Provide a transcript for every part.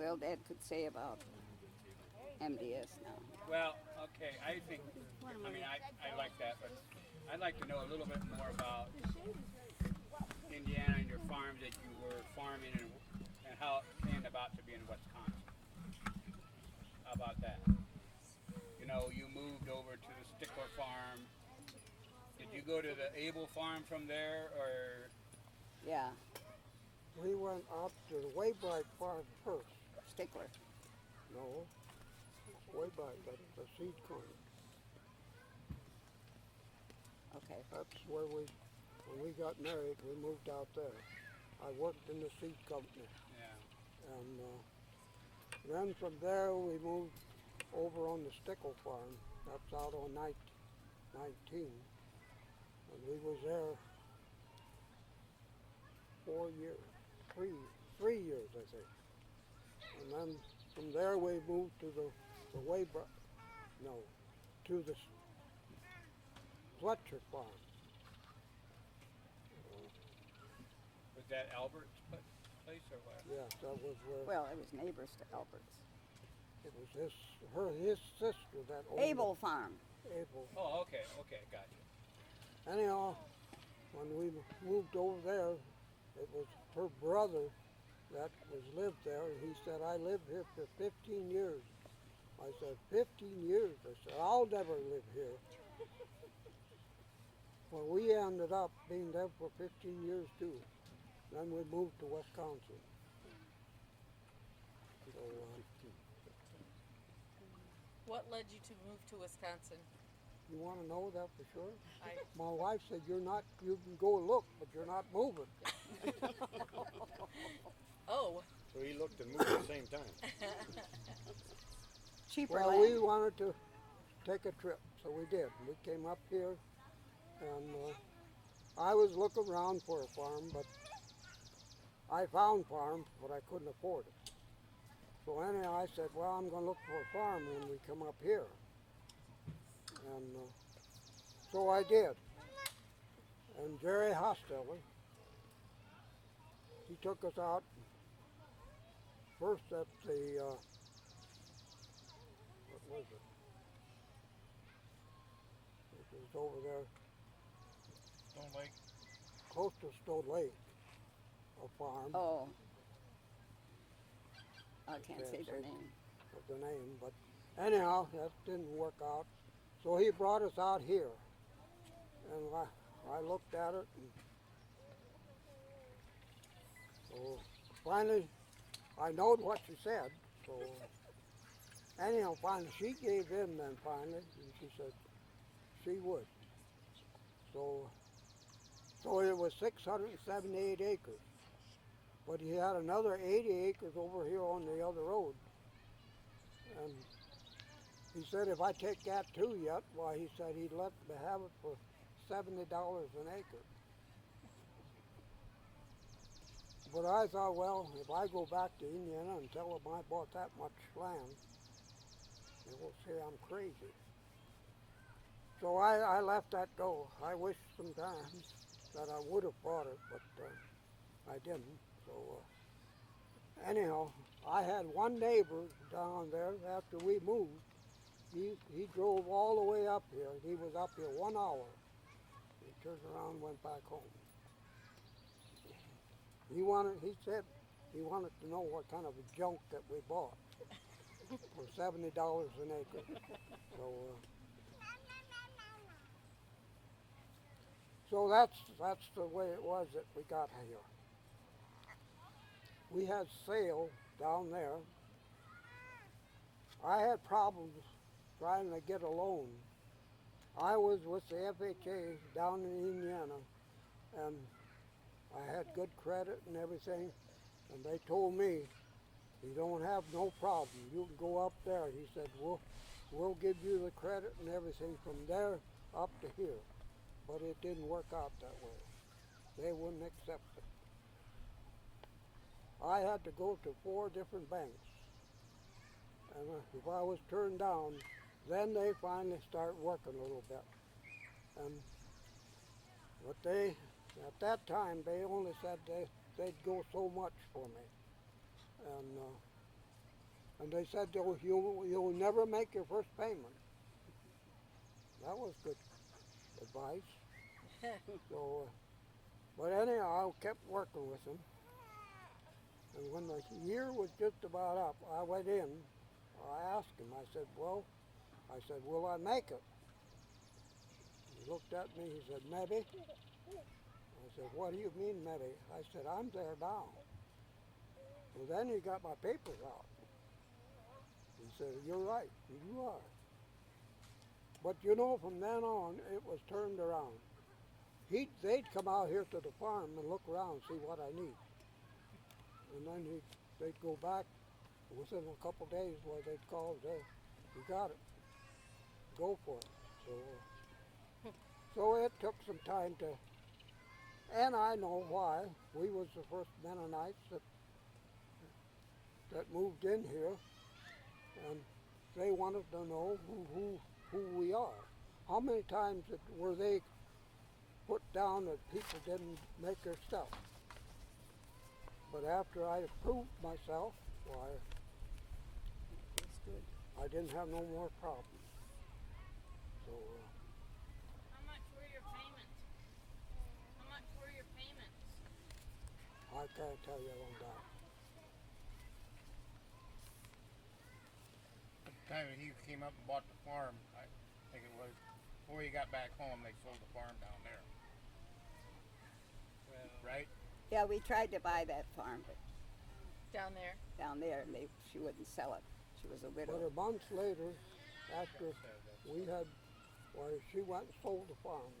Well, Dad could say about MDS now. Well, okay, I like that, but I'd like to know a little bit more about Indiana and your farms that you were farming and how it came about to be in Wisconsin. How about that? You know, you moved over to the Stickler farm. Did you go to the Abel farm from there, or Yeah, We went up to the Waybright farm first. Stickler. No, Waybright, that's the seed corn. Okay. That's where when we got married, we moved out there. I worked in the seed company. yeah? And then from there, we moved over on the Stickle farm. That's out on 19. And we was there 4 years, three years, I think. And then from there, we moved to the Waybright, no, to the Fletcher farm. Was that Albert's place or what? Yes, that was where Well, it was neighbors to Albert's. it was his sister that owned Abel Farm. Abel. Oh, okay, gotcha. Anyhow, when we moved over there, it was her brother that lived there, and he said, I lived here for 15 years. I said, 15 years? I said, I'll never live here. Well, we ended up being there for 15 years too. Then we moved to Wisconsin. So, What led you to move to Wisconsin? you want to know that for sure? I, My wife said, you can go look, but you're not moving. oh, So he looked and moved at the same time. Cheaper Well, land. we wanted to take a trip, so we did. We came up here, and I was looking around for a farm, but I found farms, but I couldn't afford it. So anyhow, I said, well, I'm going to look for a farm when we come up here. And so I did. And Jerry Hosteller, he took us out first at the, what was it? It was over there Stone Lake. close to Stone Lake, a farm. Oh. I can't say their say name. of the name, but anyhow, that didn't work out. So he brought us out here, and I looked at it, and so finally, I knowed what she said. So anyhow, finally, she gave in then finally, and she said she would. So it was 678 acres. But he had another 80 acres over here on the other road. And he said if I take that too yet, why, he said he'd let me have it for $70 an acre. But I thought, well, if I go back to Indiana and tell them I bought that much land, they will say I'm crazy. So I let that go. I wish sometimes that I would have bought it, but I didn't. So anyhow, I had one neighbor down there after we moved. He drove all the way up here. He was up here 1 hour. He turned around and went back home. He said he wanted to know what kind of a junk that we bought for $70 an acre. So that's the way it was that we got here. We had sail down there. I had problems trying to get a loan. I was with the FHA down in Indiana, and I had good credit and everything, and they told me, you don't have no problem. You can go up there. He said, we'll give you the credit and everything from there up to here. But it didn't work out that way. They wouldn't accept it. I had to go to 4 different banks. And if I was turned down, then they finally start working a little bit. But at that time, they only said they'd go so much for me. And And they said you'll never make your first payment. That was good advice. So, but anyhow, I kept working with them. And when the year was just about up, I went in. I asked him. I said, "Well," "will I make it?" He looked at me. He said, "Maybe." I said, "What do you mean, maybe?" I said, "I'm there now." Well, then he got my papers out. He said, "You're right. You are." But you know, from then on, it was turned around. They'd come out here to the farm and look around, see what I need. And then they'd go back within a couple days where they'd call and say, "You got it. Go for it." So it took some time to, and I know why. We was the first Mennonites that moved in here, and they wanted to know who we are. How many times were they put down that people didn't make their stuff? But after I proved myself, why, it's good. I didn't have no more problems. So. How much were your payments? How much were your payments? I can't tell you on that. At the time he came up and bought the farm, I think it was, before he got back home, they sold the farm down there. Well, Right? Yeah, we tried to buy that farm, but Down there. down there, and she wouldn't sell it. She was a But widow. a month later, after we had, well, she went and sold the farm.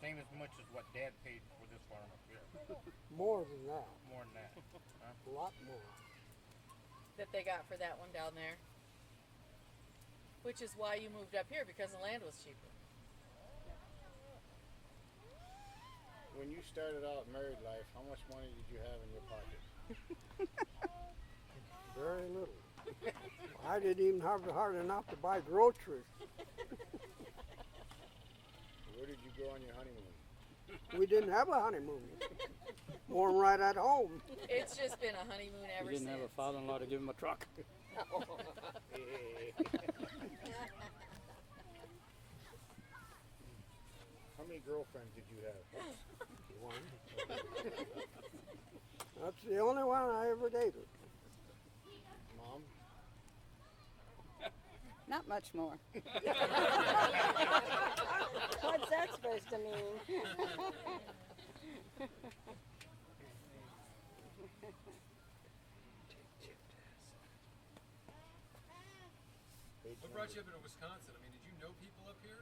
Same as much as what Dad paid for this farm up here. More than that, More than that. Huh? a lot more. That they got for that one down there. Which is why you moved up here, because the land was cheaper. When you started out married life, how much money did you have in your pocket? Very little. I didn't even have hard enough to buy groceries. Where did you go on your honeymoon? We didn't have a honeymoon. More than right at home. It's just been a honeymoon ever he didn't since. have a father-in-law to give him a truck. How many girlfriends did you have? One. That's the only one I ever dated. Mom? Not much more. What's that supposed to mean? What brought you up into Wisconsin? I mean, did you know people up here?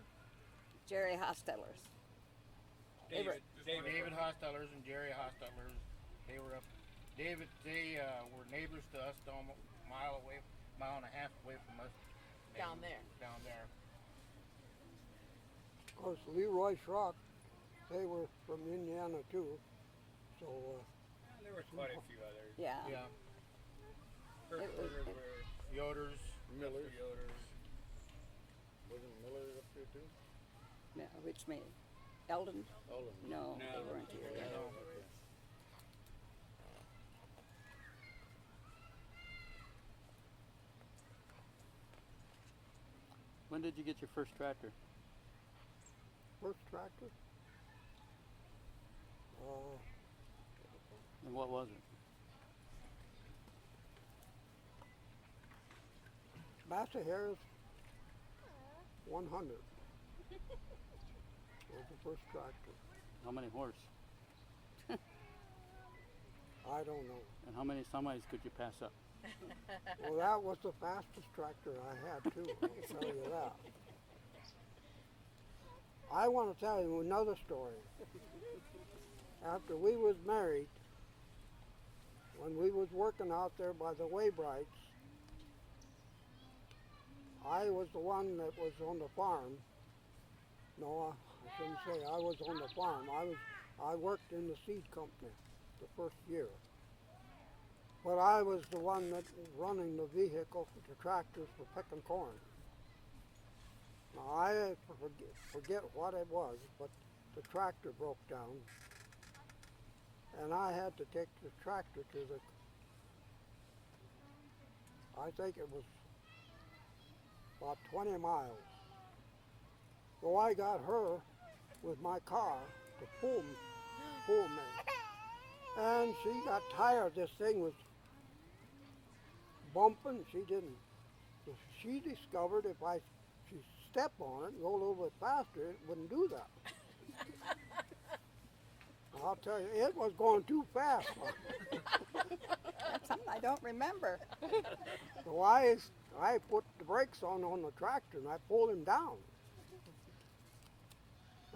Jerry Hostetler's. David Hostetler's and Jerry Hostetler's, they were up. They were neighbors to us, almost a mile and a half away from us. Down there. Down there. Of course, Leroy Schrock, they were from Indiana too. So, There was quite a few others. Yeah. Yeah. Kurt It was- Porter it- were Yoders. Miller. Yoders. Wasn't Miller up here too? No, which me? Eldon? Olin. No, No. they weren't here. Yeah, then. no. When did you get your first tractor? first tractor. And what was it? Massey Harris 100 was the first tractor. How many horse? I don't know. And how many semis could you pass up? Well, that was the fastest tractor I had too, I'll tell you that. I want to tell you another story. After we was married, when we was working out there by the Waybrights, I was the one that was on the farm. No, I shouldn't say I was on the farm. I worked in the seed company the first year. But I was the one that was running the vehicle for the tractors for picking corn. Now I forget what it was, but the tractor broke down. And I had to take the tractor to I think it was about 20 miles. So I got her with my car to pull me. And she got tired. This thing was bumping. She didn't. So she discovered if she stepped on it and go a little bit faster, it wouldn't do that. I'll tell you, it was going too fast. That's something I don't remember. So I put the brakes on the tractor and I pulled him down.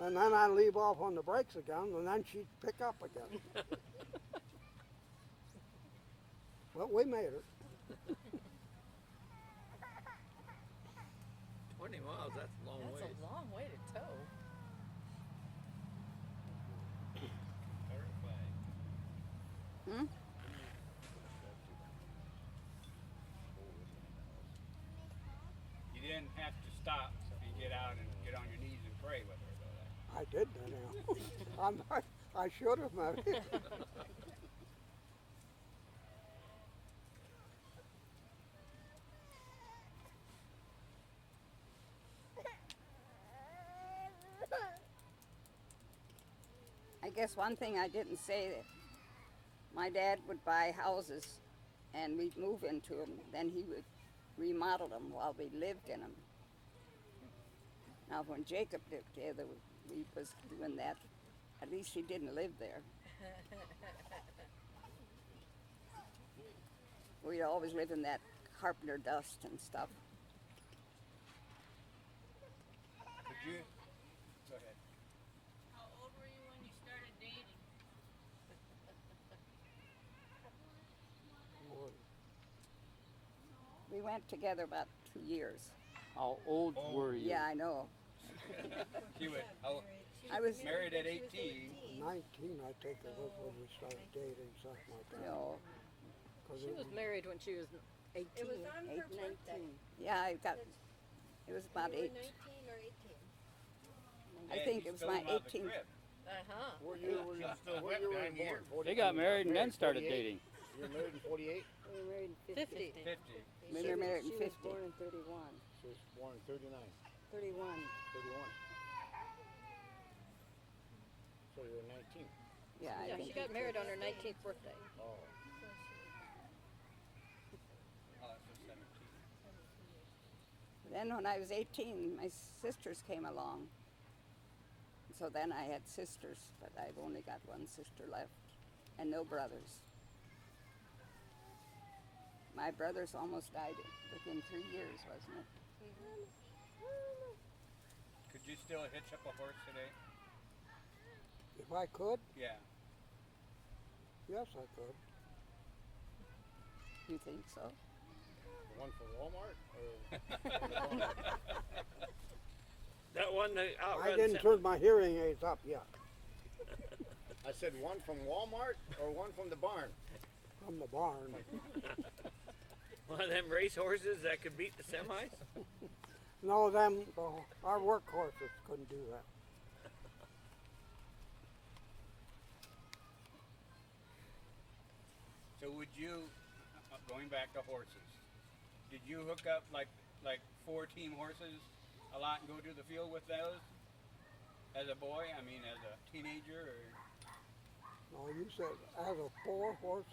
And then I'd leave off on the brakes again, and then she'd pick up again. But we made it. 20 miles, that's a long way. That's a long way to tow. Hmm? You didn't have to stop and get out and get on your knees and pray with her, though. I did that. I should have, maybe. I guess one thing I didn't say that my dad would buy houses and we'd move into them. Then he would remodel them while we lived in them. Now, when Jacob lived together, we was doing that. At least he didn't live there. We'd always live in that carpenter dust and stuff. Could you? Go ahead. How old were you when you started dating? We went together about 2 years. How old were you? Yeah, I know. She was I was, married at 18. 19, I think it was when we started dating, something like you that. know, 'Cause She it was married when she was 18. It was on her 19. birthday. yeah, I got, it was about You were 8. 19 or 18? I think it was my 18th. Uh-huh. What year were you still wet behind here? They got married and then started 48? dating. You were married in 48? We were married in 50. 50. We were married in She 50. was born in 31. She was born in 39, 31. 31. So you were 19. Yeah, I Yeah, think she got married on her 19th birthday. Oh. Oh, that's just 17. Then when I was 18, my sisters came along. So then I had sisters, but I've only got one sister left and no brothers. My brothers almost died within 3 years, wasn't it? Could you still hitch up a horse today? If I could, Yeah. yes, I could. You think so? The one from Walmart? Or That one that I outruns didn't turn my hearing aids up yet. I said one from Walmart or one from the barn? From the barn. one of them race horses that could beat the semis. No, our work horses couldn't do that. So would you, going back to horses, did you hook up like 4 team horses a lot and go to the field with those as a boy? I mean, as a teenager, or No, you said as a 4-horse.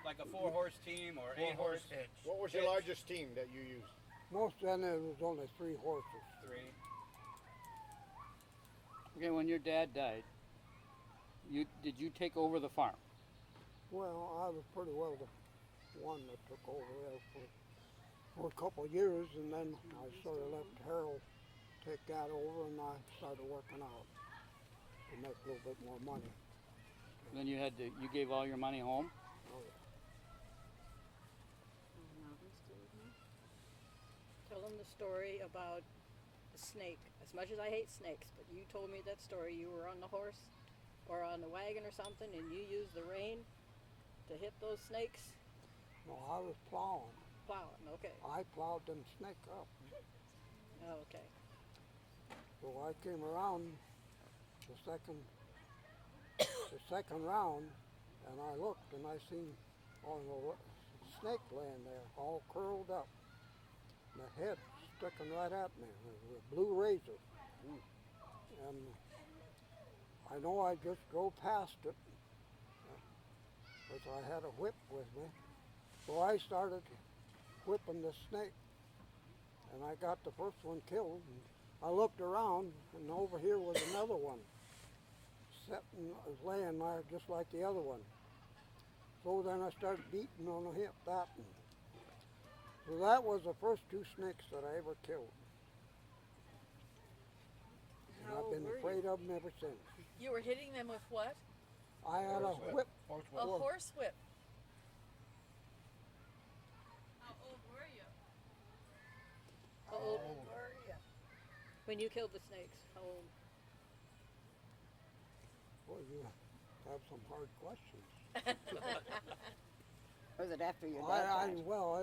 like a 4-horse team or 8-horse? hitch. What was your largest team that you used? Most then it was only 3 horses. 3. Okay, when your dad died, did you take over the farm? Well, I was pretty well the one that took over there for a couple of years, and then I sort of let Harold take that over, and I started working out to make a little bit more money. Then you gave all your money home? Oh, yeah. Tell them the story about the snake. As much as I hate snakes, but you told me that story. You were on the horse or on the wagon or something, and you used the rein to hit those snakes. No, I was plowing. Plowing, okay. I plowed them snake up. Oh, okay. So I came around the second round, and I looked and I seen all the snake laying there, all curled up. The head sticking right at me with a blue razor. And I know I just drove past it, because I had a whip with me. So I started whipping the snake, and I got the first one killed. And I looked around, and over here was another one, sitting, laying there just like the other one. So then I started beating on the hip, that one. So that was the first two snakes that I ever killed. And How I've old been were afraid of them ever since. You were hitting them with what? I had a whip. Horse A whip. horse whip. How old were you? How old were you? When you killed the snakes, how old? Well, you have some hard questions. Was it after your dad died? Well,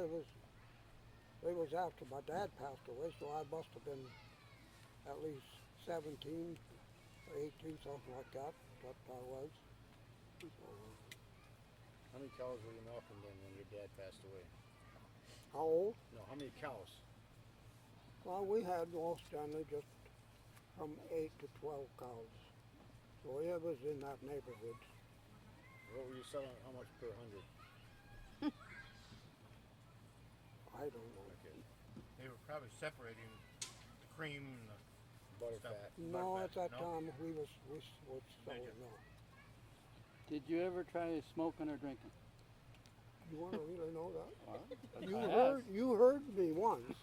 it was after my dad passed away, so I must have been at least 17 or 18, something like that. That I was. How many cows were you milking then when your dad passed away? How old? No, how many cows? Well, we had most generally just from 8 to 12 cows. So it was in that neighborhood. What were you selling? How much per 100? I don't know. Okay. They were probably separating the cream and the Butter stuff. fat. No, at that No? time we was selling Did you? no. Did you ever try smoking or drinking? You want to really know that? Well, You heard me once.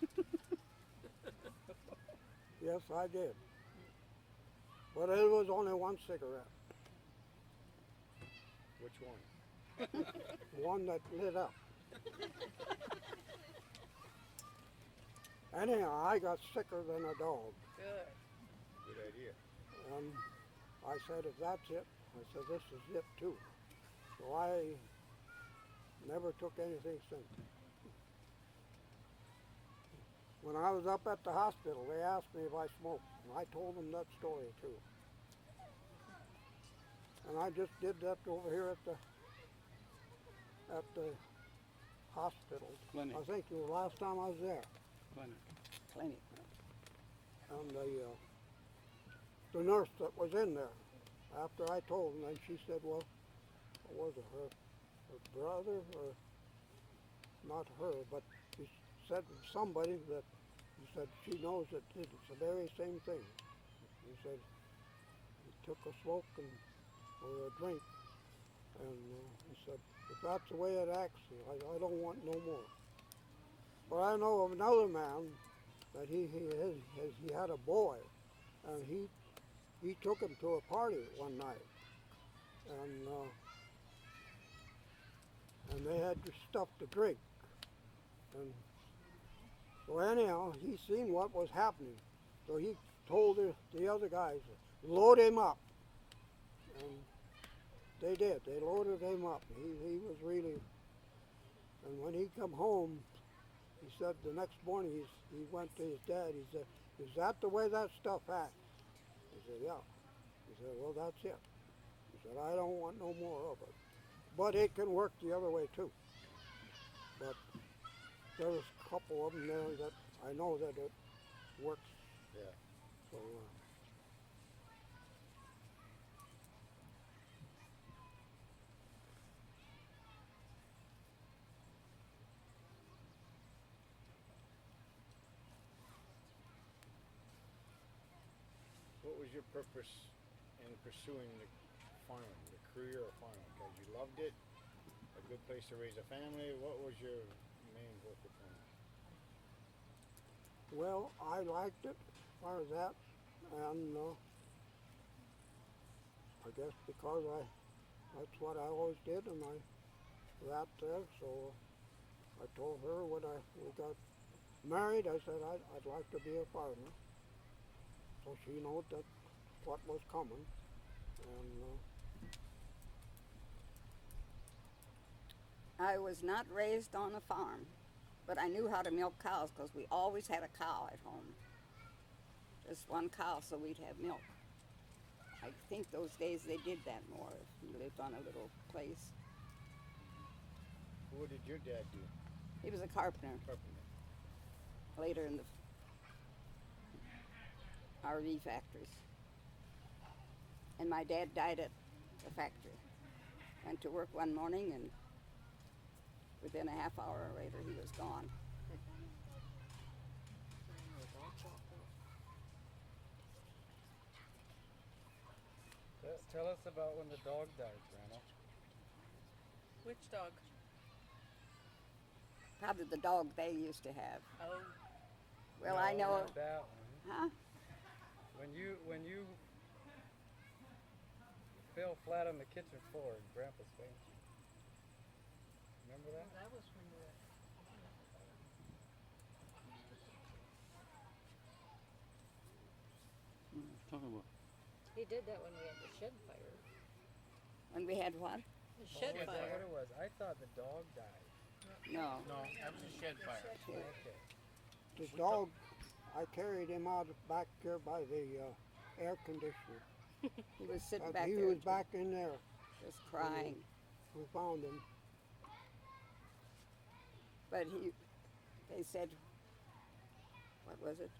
Yes, I did. But it was only one cigarette. Which one? One that lit up. Anyhow, I got sicker than a dog. Good. Good idea. And I said, if that's it, I said, this is it too. So I never took anything since. When I was up at the hospital, they asked me if I smoked, and I told them that story too. And I just did that over here at the hospital. Clinic. I think it was the last time I was there. Clinic. Clinic. And the nurse that was in there, after I told them, and she said, well, what was it, her brother, or not her, but she said somebody that, he said, she knows that it's the very same thing. He said, he took a smoke or a drink, and he said, if that's the way it acts, I don't want no more. But I know of another man that he had a boy, and he took him to a party one night, and they had stuff to drink, and so anyhow he seen what was happening, so he told the other guys, load him up, and they did. They loaded him up. He was really, and when he come home, he said the next morning he went to his dad. He said, "Is that the way that stuff acts?" He said, "Yeah." He said, "Well, that's it." He said, "I don't want no more of it." But it can work the other way too. But there was a couple of them there that I know that it works. Yeah. So. What was your purpose in pursuing the farming, the career of farming? Because you loved it, a good place to raise a family. What was your main goal for farming? Well, I liked it as far as that, and I guess because that's what I always did, and I got there, so I told her when we got married, I said I'd like to be a farmer, so she knew that what was coming, and I was not raised on a farm, but I knew how to milk cows because we always had a cow at home. Just one cow, so we'd have milk. I think those days they did that more if you lived on a little place. What did your dad do? He was a carpenter Carpenter. later in the RV factories. And my dad died at the factory. Went to work one morning and within a half hour later he was gone. Tell us about when the dog died, Grandma. Which dog? Probably the dog they used to have. Oh, Well, No, I know. not that one. Huh? When you fell flat on the kitchen floor and Grandpa spanked you. Remember that? That was when you were. Talking about. He did that when we had the shed fire. When we had what? The shed Is that what fire. it was? I thought the dog died. No. No, that was a shed fire. Okay. This dog, I carried him out back there by the air conditioner. He was sitting And back he there was back in there. just crying. We found him. But they said, what was it?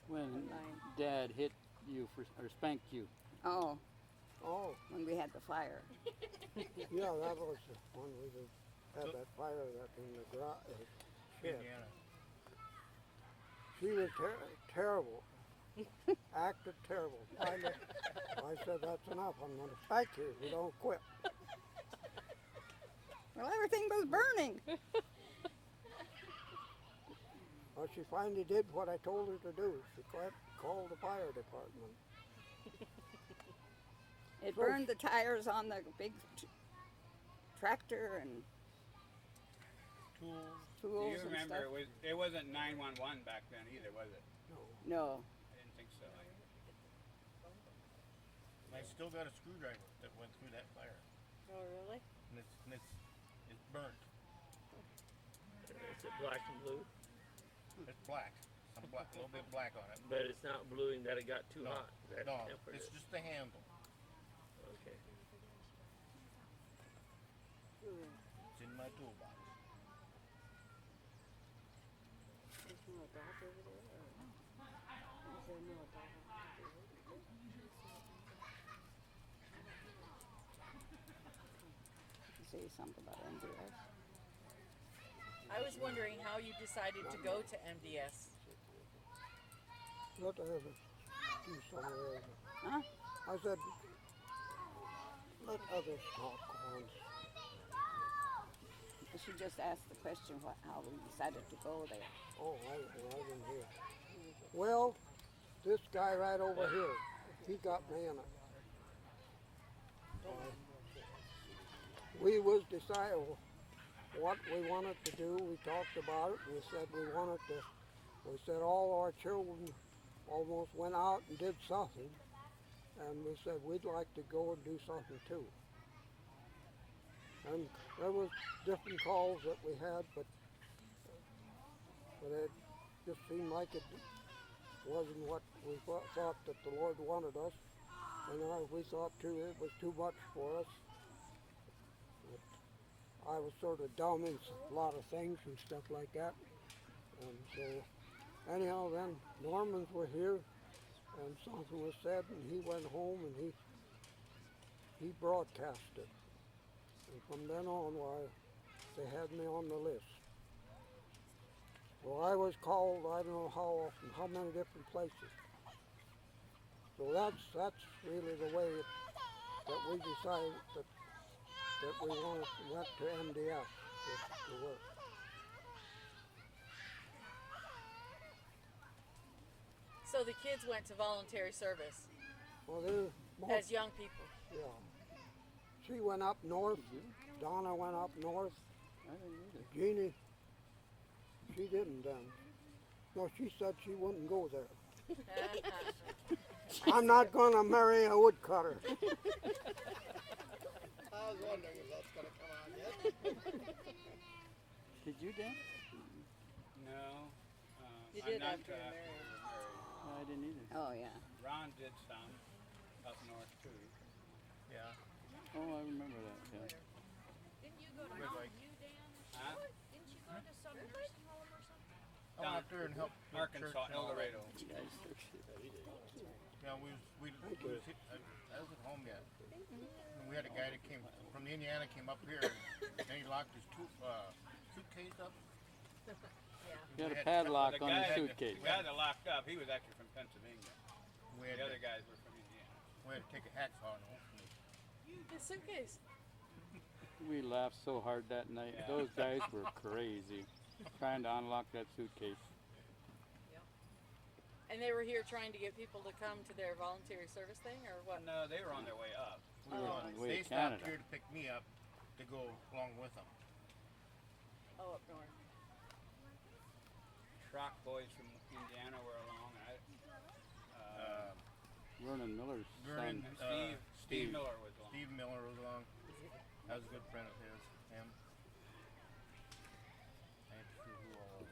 When Online. Dad hit you or spanked you. Oh, Oh, when we had the fire. yeah, that was the one we had that fire that in the shed. Indiana. She was terrible. Acted terrible. I said, that's enough. I'm going to spank you if you don't quit. Well, everything was burning. Well, she finally did what I told her to do. She called the fire department. It burned the tires on the big tractor and Tools. Do tools you and remember stuff. it wasn't 911 back then either, was it? No. I didn't think so. I still got a screwdriver that went through that fire, Oh, really? and it's burnt. Is it black and blue? It's black, some black, a little bit black on it. But it's not bluing that it got too No, hot. That no, tempered it's it. just the handle. Okay. It's in my toolbox. Is there a dog over there? Or is there no dog? Say something about MDS. I was wondering how you decided to go to MDS. Let others do somewhere. Huh? I said, let others talk once. She just asked the question how we decided to go there. Oh, I didn't hear. Well, this guy right over here, he got me in it. We was deciding what we wanted to do. We talked about it. We said we said all our children almost went out and did something. And we said we'd like to go and do something too. And there was different calls that we had, but it just seemed like it wasn't what we thought that the Lord wanted us. And we thought too it was too much for us. I was sort of dumb in a lot of things and stuff like that. And so anyhow, then Normans were here and something was said and he went home and he broadcast it. And from then on, why, they had me on the list. Well, I was called, I don't know how often, how many different places. So that's really the way that we decided that we went to MDS to work. So the kids went to voluntary service Well, they're as young people. yeah. She went up north. Donna went up north. I didn't either. Jeannie, she didn't then. No, she said she wouldn't go there. I'm not gonna marry a woodcutter. I was wondering if that's gonna come out yet. Did you, Dan? No. You I'm did not after you were married. No, I didn't either. Oh, yeah. Ron did some up north too. Yeah. Oh, I remember that. Yeah. Didn't you go to Red Mountain Lake. View, Dan? Huh? down out there and help build church Arkansas, and all El that. Dorado. Yeah, I was at home yet. And we had a guy that came from Indiana, came up here, and he locked his suitcase up. He had a padlock on his The suitcase. guy that locked up, he was actually from Pennsylvania. We had The other to, guys were from Indiana. we had to take a hacksaw and open it. His suitcase. We laughed so hard that night. Yeah. Those guys were crazy, trying to unlock that suitcase. And they were here trying to get people to come to their voluntary service thing, or what? No, they were on their way up. We were Oh, on, I see. they Way stopped Canada. here to pick me up to go along with them. Oh, up north. Truck boys from Indiana were along. And Vernon Miller's Vernon, son. Steve Miller was along. Steve Miller was along. That was a good friend of his. Him. I ain't sure who all was.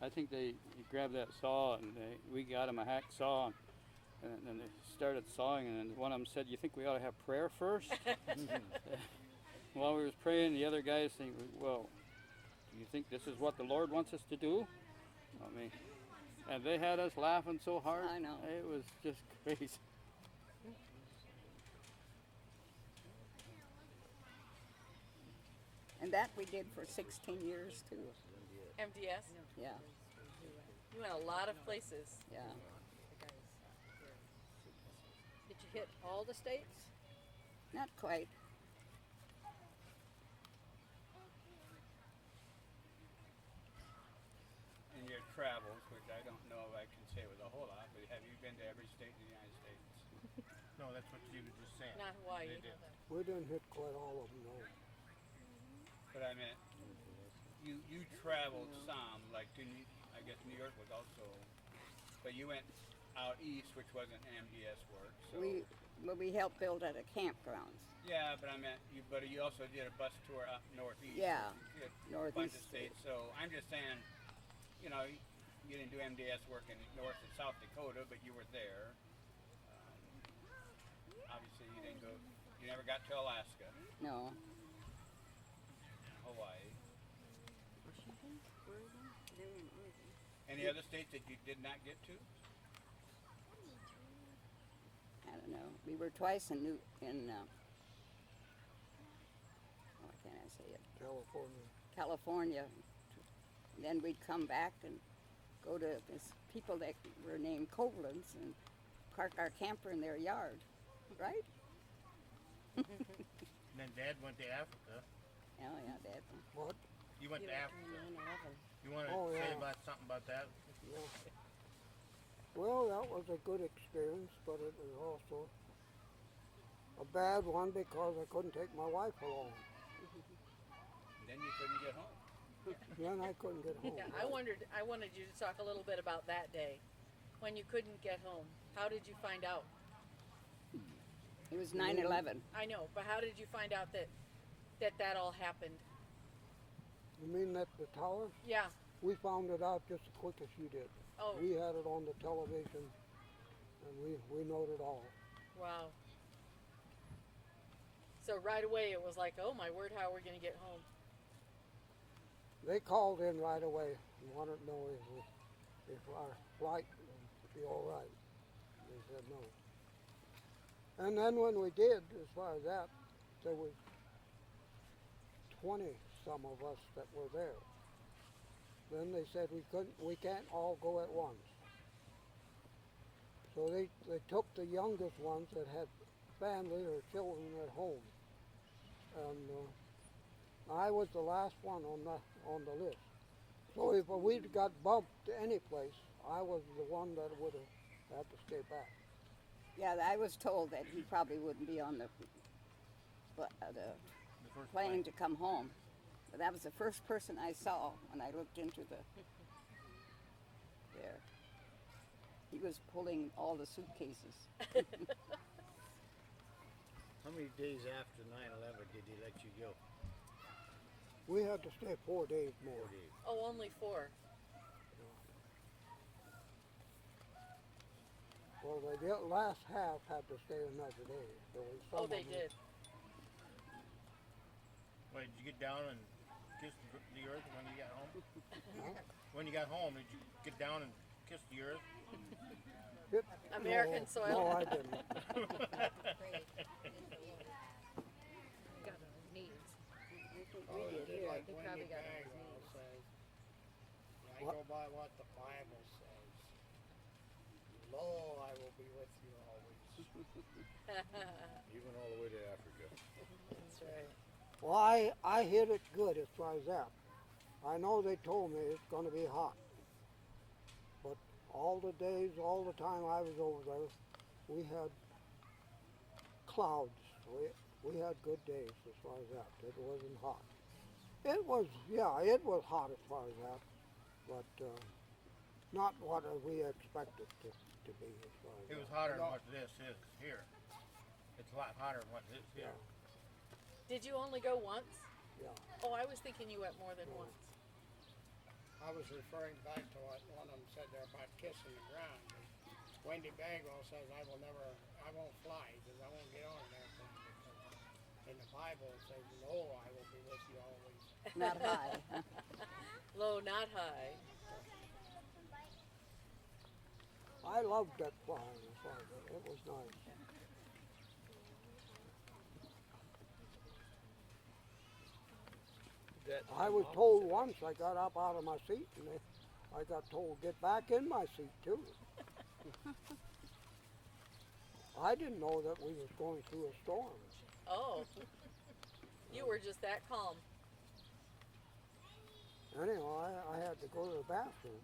I think they grabbed that saw and we got him a hacksaw and then they started sawing and then one of them said, "You think we ought to have prayer first?" While we was praying, the other guys saying, "Well, do you think this is what the Lord wants us to do?" I mean, and they had us laughing so hard. I know. It was just crazy. And that we did for 16 years too. MDS. Yeah, You went a lot of places. yeah. Did you hit all the states? Not quite. In your travels, which I don't know if I can say with a whole lot, but have you been to every state in the United States? No, that's what you were just saying. Not Hawaii. They did. We didn't hit quite all of them, no. But I meant, you traveled some, like to I guess New York was also, but you went out east, which wasn't MDS work. So We helped build at a campgrounds. yeah, but I meant but you also did a bus tour up northeast. Yeah, You did a bunch of northeast. states. So I'm just saying, you know, you didn't do MDS work in North and South Dakota, but you were there. Obviously, you didn't go. You never got to Alaska, No, Hawaii. Any other states that you did not get to? I don't know. We were twice in what can I say it? California. California. Then we'd come back and go to this people that were named Covalents and park our camper in their yard, right? And then Dad went to Africa. Oh yeah, Dad. What? You went to Africa. You want to Oh, say yeah. about something about that? Yeah. Well, that was a good experience, but it was also a bad one because I couldn't take my wife along. Then you couldn't get home. Then I couldn't get home. Yeah, I wanted you to talk a little bit about that day when you couldn't get home. How did you find out? It was 9/11. I know, but how did you find out that all happened? You mean that the tower? Yeah. We found it out just as quick as you did. Oh, We had it on the television, and we knowed it all. wow. So right away it was like, oh my word, how are we going to get home? They called in right away and wanted to know if our flight would be all right. They said no. And then when we did, as far as that, there was 20 some of us that were there. Then they said we can't all go at once. So they took the youngest ones that had family or children at home. And I was the last one on the list. So if we'd got bumped any place, I was the one that would have had to stay back. Yeah, I was told that he probably wouldn't be on the The first plane to come home. But that was the first person I saw when I looked into there. He was pulling all the suitcases. How many days after 9/11 did he let you go? We had to stay 4 days more. 4 days. Oh, only 4. Well, the last half had to stay another day. There was some Oh, they of them- did. Wait, did you get down and kiss the earth when you got home? When you got home, did you get down and kiss the earth? American no, soil. No, I didn't. Got on his knees. Oh, We did did here. like He Wendy probably got on his Bagwell knees. says. I What? go by what the Bible says. Lo, I will be with you always. Even all the way to Africa. That's right. Well, I hit it good as far as that. I know they told me it's going to be hot. But all the days, all the time I was over there, we had clouds. We had good days as far as that. It wasn't hot. It was, yeah, it was hot as far as that. But not what we expected to be as far as It was that. hotter than what this is here. It's a lot hotter than what this is here. Did you only go once? Yeah. Oh, I was thinking you went more than once. I was referring back to what one of them said there about kissing the ground. Wendy Bagwell says, I won't fly. He says, I won't get on an airplane because in the Bible it says, lo, I will be with you always. Not high. Low, not high. I loved that flying as far as that. It was nice. I was told once, I got up out of my seat and I got told, get back in my seat too. I didn't know that we was going through a storm. Oh. You were just that calm. Anyhow, I had to go to the bathroom.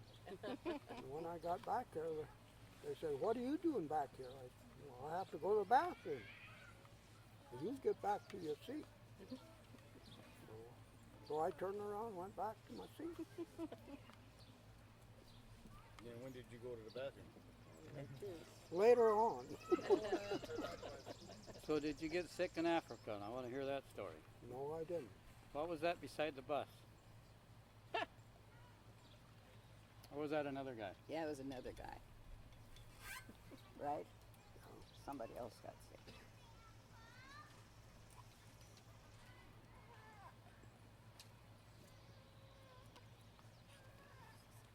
And when I got back there, they said, what are you doing back here? I said, well, I have to go to the bathroom. Well, you get back to your seat. So I turned around and went back to my seat. Then when did you go to the bathroom? Later on. So did you get sick in Africa? And I want to hear that story. No, I didn't. What was that beside the bus? Or was that another guy? Yeah, it was another guy. Right? Somebody else got sick.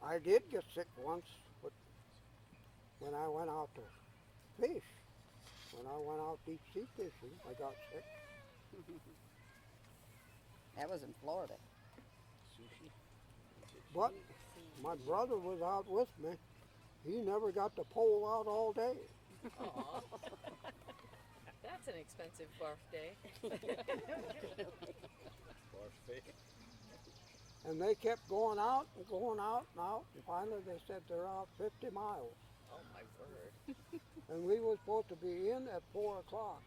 I did get sick once, but when I went out to fish, when I went out deep sea fishing, I got sick. That was in Florida. Sushi? But my brother was out with me. He never got the pole out all day. Aw. That's an expensive barf day. Buffet? And they kept going out and going out and out. And finally they said they're out 50 miles. Oh my word. And we were supposed to be in at 4 o'clock.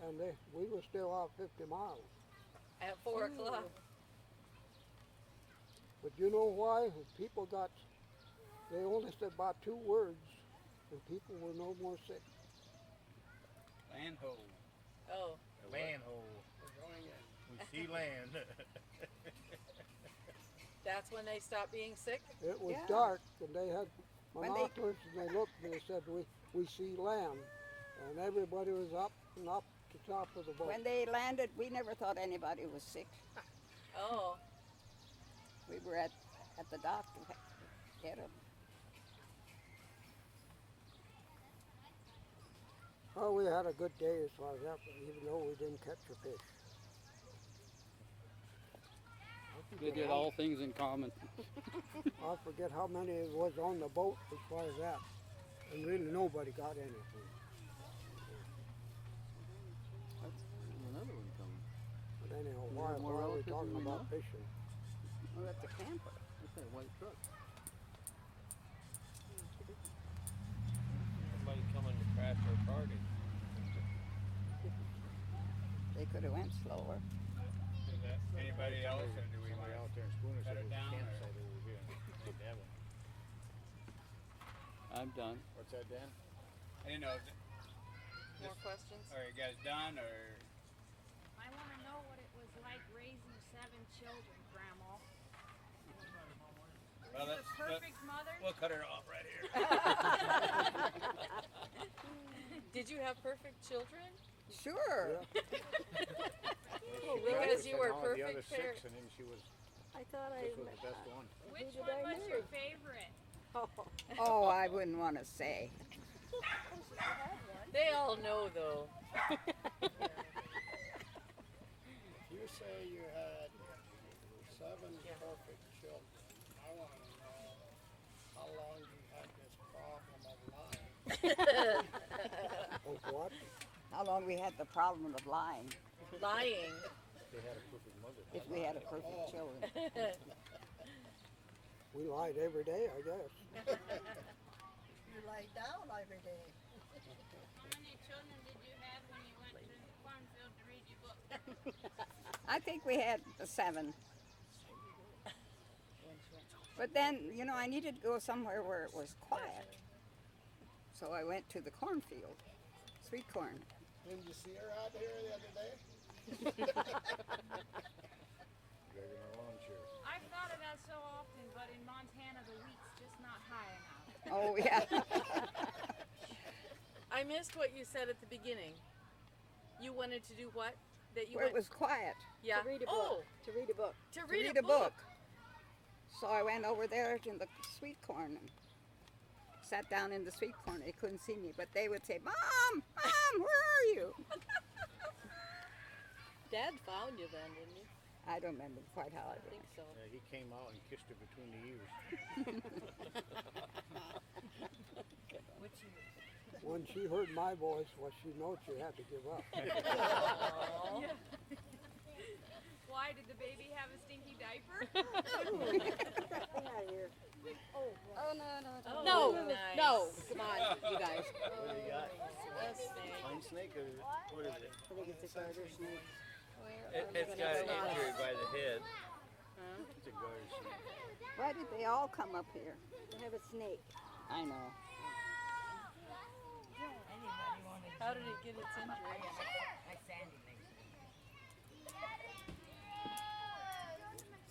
And we were still out 50 miles. At 4 o'clock. But you know why? People they only said about 2 words and people were no more sick. Landhole. Oh. Landhole. We're going in. We see land. That's when they stopped being sick? It was Yeah. dark and they had When binoculars and they looked and they said, we see land. And everybody was up and up to the top of the boat. When they landed, we never thought anybody was sick. Oh. We were at the dock to get them. Oh, we had a good day as far as that, even though we didn't catch a fish. They did all things in common. I forget how many it was on the boat as far as that. And really nobody got anything. Another one coming. But anyhow, You why have more are we relatives talking than we about know? fishing? We're at the camper. That's that white truck. Somebody coming to crash our party. They could have went slower. Is that anybody else, or do we Somebody want out there in Spooner cut said it there was a down, or- campsite over here. I think that one. I'm done. What's that, Dan? I didn't know. More questions? Are you guys done, or? I want to know what it was like raising 7 children, Grandma. Well, Were you that's, a perfect mother? we'll cut her off right here. Did you have perfect children? Sure. Yeah. Because you were The other perfect parent. 6 and then she was I thought This was the best one. Which did one I was your marry? favorite? Oh, I wouldn't want to say. They all know though. You say you had 7 perfect children. I want to know how long you had this problem of lying. Of what? How long we had the problem of lying, Lying. They had a perfect mother. if we had a perfect children. We lied every day, I guess. You lie down every day. How many children did you have when you went to the cornfield to read your book? I think we had 7. But then, you know, I needed to go somewhere where it was quiet. So I went to the cornfield, sweet corn. Did you see her out here the other day? Dragging her lawn chair. I've thought of that so often, but in Montana the wheat's just not high enough. Oh, yeah. I missed what you said at the beginning. You wanted to do what? That you Where it went. was quiet. Yeah. To read a Oh, book. To read a book. to To read read a book. So I went over there in the sweet corn and sat down in the sweet corn. They couldn't see me, but they would say, Mom, Mom, where are you? Dad found you then, didn't he? I don't remember quite how I I did. think so. Yeah, he came out and kissed her between the ears. When she heard my voice, well, she knows she had to give up. Why did the baby have a stinky diaper? Get out of here. Oh, Oh, no, nice. no, come on, you guys. What do you got? A snake. Pine snake or what is it? I think it's a garter snake. It's got injured by the head. It's a garter snake. Why did they all come up here? They have a snake. I know. How did it get its injury?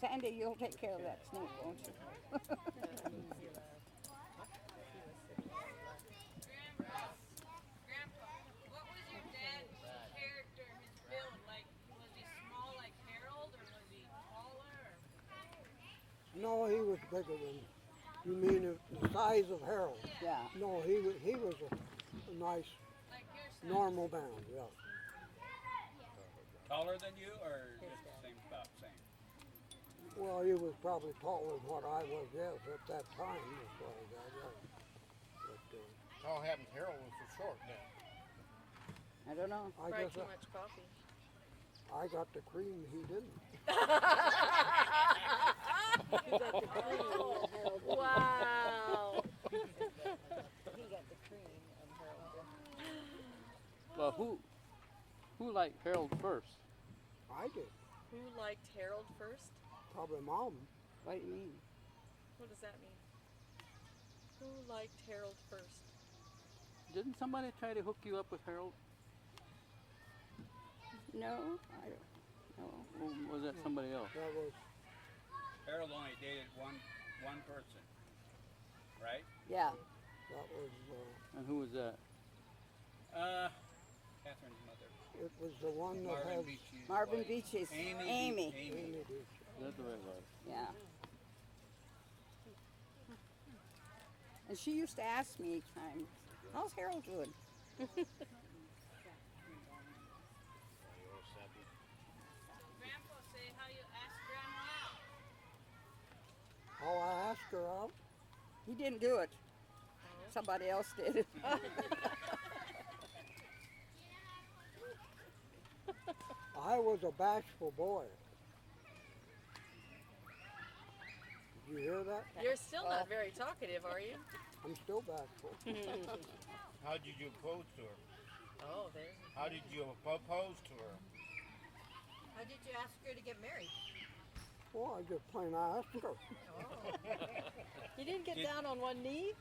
Sandy, you'll take care of that snake, won't you? Grandpa, what was your dad's character, his build? Like, was he small like Harold, or was he taller? No, he was bigger than. You mean the size of Harold? Yeah. No, he was a nice, Like your son? normal man. Yeah. Taller than you, or just the same, about same? Well, he was probably taller than what I was. Yes, at that time. That's what I got. Yeah. But, All happened, Harold was so short then. I don't know. I Probably guess too much coffee. I got the cream. He didn't. You got the cream and Harold. Wow. He got the cream and Harold. Well, who liked Harold first? I did. Who liked Harold first? Probably Mom. What do you mean? What does that mean? Who liked Harold first? Didn't somebody try to hook you up with Harold? No, I don't know. Or was that somebody else? That was. Harold only dated one person, right? Yeah. That was. And who was that? Catherine's mother. It was the one that Marvin has. Beachy's Marvin wife. Beachy's Amy. Amy. Amy Beach. That's the right one. Yeah. And she used to ask me each time, how's Harold doing? Grandpa say how you asked Grandma out. Oh, I asked her out. He didn't do it. Somebody else did it. I was a bashful boy. Did you hear that? You're still not very talkative, are you? I'm still bashful. How did you propose to her? Oh, there's. How did you propose to her? How did you ask her to get married? Well, I just plain asked her. You didn't get down on one knee?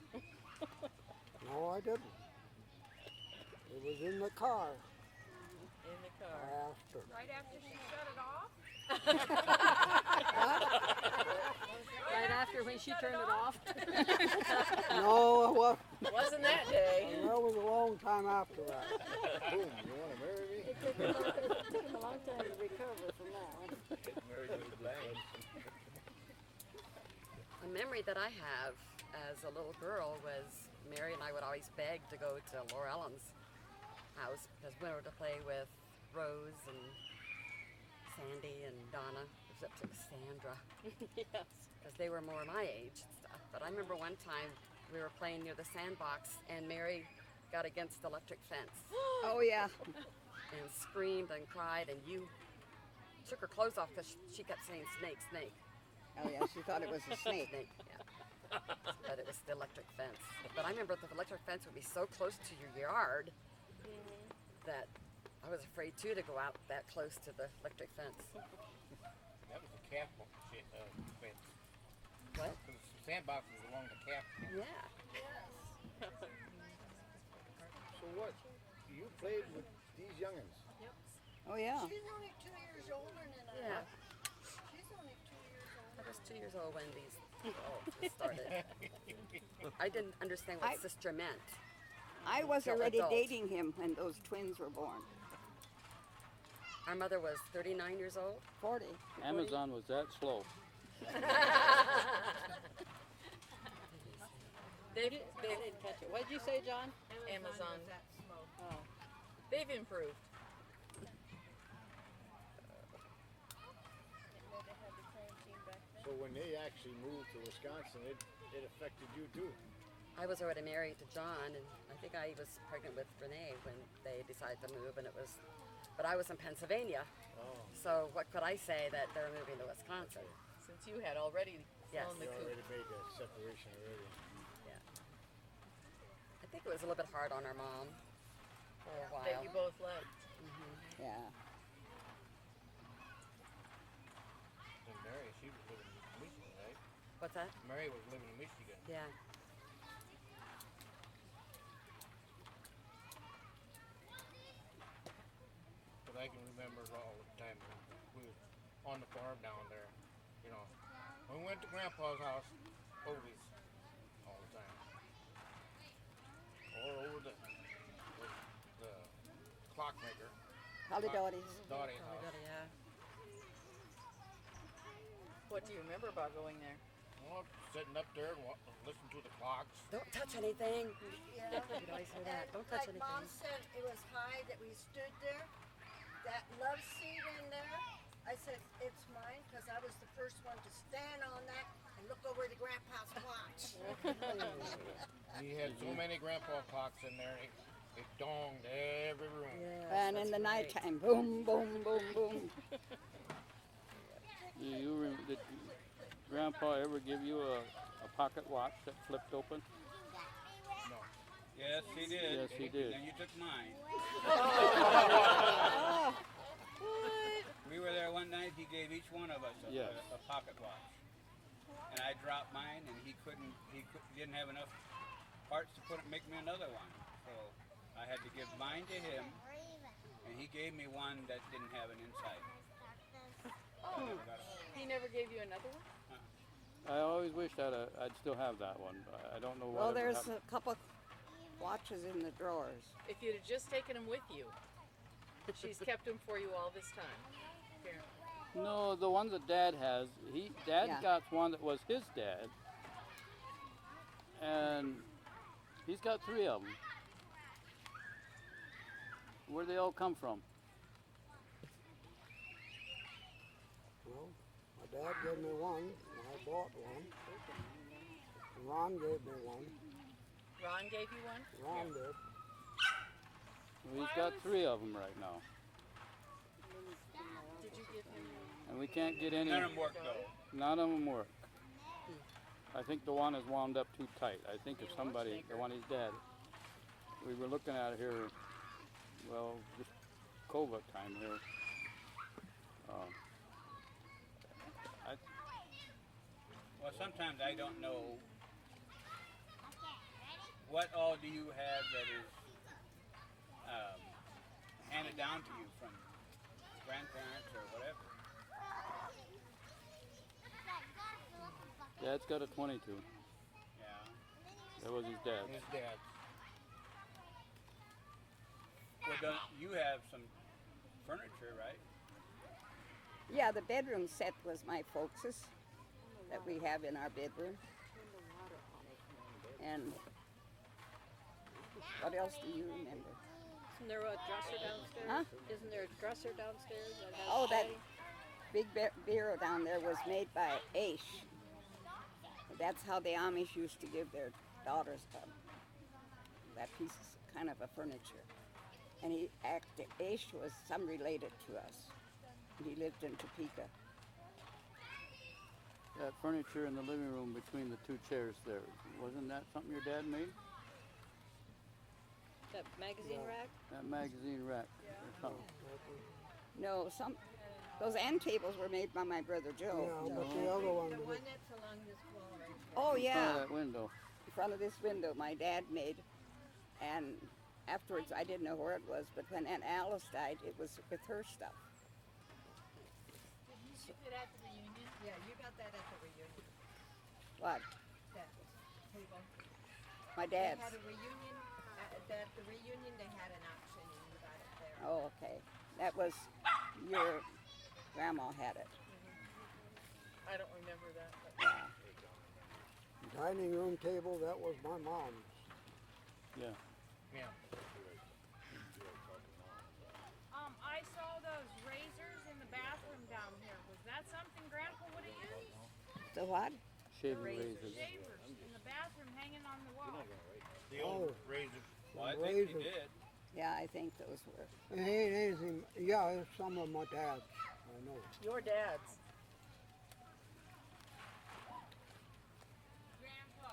No, I didn't. It was in the car. In the I car. asked her. Right after she shut it off? Right after when she turned it off? No, well, Wasn't that day? that was a long time after that. Boom, you want to marry me? It took him a long time to recover from that one. Married with a bang. memory that I have as a little girl was Mary and I would always beg to go to Laura Ellen's house because we were to play with Rose and Sandy and Donna, except it was Sandra, Yes. because they were more my age and stuff. But I remember one time we were playing near the sandbox and Mary got against the electric fence Oh, yeah. and screamed and cried, and you took her clothes off because she kept saying snake, snake. Oh, yeah, she thought it was a snake. Snake, yeah. But it was the electric fence. But I remember the electric fence would be so close to your yard that I was afraid too to go out that close to the electric fence. That was the calf fence. What? Because the sandbox was along the calf. Yeah. So what? You played with these youngins? Oh, yeah. She's only 2 years older than I Yeah. am. She's only 2 years older. I was 2 years old when these started. I didn't understand what sister meant. I was Till already adult. dating him when those twins were born. Our mother was 39 years old. 40. Amazon was that slow. They've, I didn't catch it. What did you say, John? Amazon. was that smoke. Oh. They've improved. They had the quarantine back then. So when they actually moved to Wisconsin, it affected you too. I was already married to John, and I think I was pregnant with Renee when they decided to move, and it was, but I was in Pennsylvania, Oh. so what could I say that they're moving to Wisconsin? Since you had already Yes. flown the You coop. already made that separation already. Yeah. I think it was a little bit hard on our mom for a while. That you both left. Yeah. And Mary, she was living in Michigan, right? What's that? Mary was living in Michigan. Yeah. But I can remember all the time when we was on the farm down there. You know, when we went to Grandpa's house, always, all the time. Or over the clockmaker, Holly Dottie's. Dottie's Oh, house. yeah. What do you remember about going there? Well, sitting up there and listening to the clocks. Don't touch anything. Yeah. You'd always say that. Don't touch Like anything. Mom said, it was high that we stood there. That love seat in there, I said, it's mine because I was the first one to stand on that and look over to Grandpa's watch. He had so many grandpa clocks in there, it donged every room. Yes, And in that's the right. nighttime, boom, boom, boom, boom. Did Grandpa ever give you a pocket watch that flipped open? No. Yes, he did. Yes, he did. And you took mine. Oh, We were there one night. He gave each one of us Yes. a pocket watch, and I dropped mine, and he didn't have enough parts to make me another one. So I had to give mine to him, and he gave me one that didn't have an inside. Oh, he never gave you another one? I always wished I'd still have that one, but I don't know well, what. there's a couple watches in the drawers. If you'd have just taken him with you. She's kept him for you all this time. Here. No, the one that Dad has. Dad Yeah. got one that was his dad, and he's got 3 of them. Where'd they all come from? Well, my dad gave me one, and I bought one. And Ron gave me one. Ron gave you one? Ron did. Well, he's got 3 of them right now, Did you give him and we can't get any. None of them work though. None of them work. I think the one is wound up too tight. I think if somebody, the one he's dead, we were looking at it here, well, just COVID time here. Well, sometimes I don't know what all do you have that is handed down to you from grandparents or whatever. Dad's got a 22. Yeah. That was his dad. His dad. Well, you have some furniture, right? Yeah, the bedroom set was my folks's. that we have in our bedroom. And what else do you remember? Isn't there a dresser downstairs? Huh? Isn't there a dresser downstairs that has Oh, that hay? big bureau down there was made by Aish. That's how the Amish used to give their daughters that piece of kind of a furniture. And Aish was some related to us. He lived in Topeka. That furniture in the living room between the two chairs there, wasn't that something your dad made? That magazine rack? That magazine rack or something. No, those end tables were made by my brother Joe. Yeah, but the other one, The one that's along this wall right there. Oh In front yeah, of that window. in front of this window my dad made, and afterwards I didn't know where it was, but when Aunt Alice died, it was with her stuff. Did you get it at the reunion? Yeah, you got that at the reunion. What? That table. My They dad's. had a reunion. At the reunion, they had an auction, and you got it there. Oh, okay. That was your grandma had it. I don't remember that. But Yeah. dining room table, that was my mom's. Yeah. Yeah. I saw those razors in the bathroom down here. Was that something Grandpa would have used? The what? Shaving razors. Shavers in the bathroom hanging on the wall. The old razors. Well, I The think he razors. did. Yeah, I think those were. It ain't anything, yeah, it's some of my dad's, I know. your dad's. Grandpa,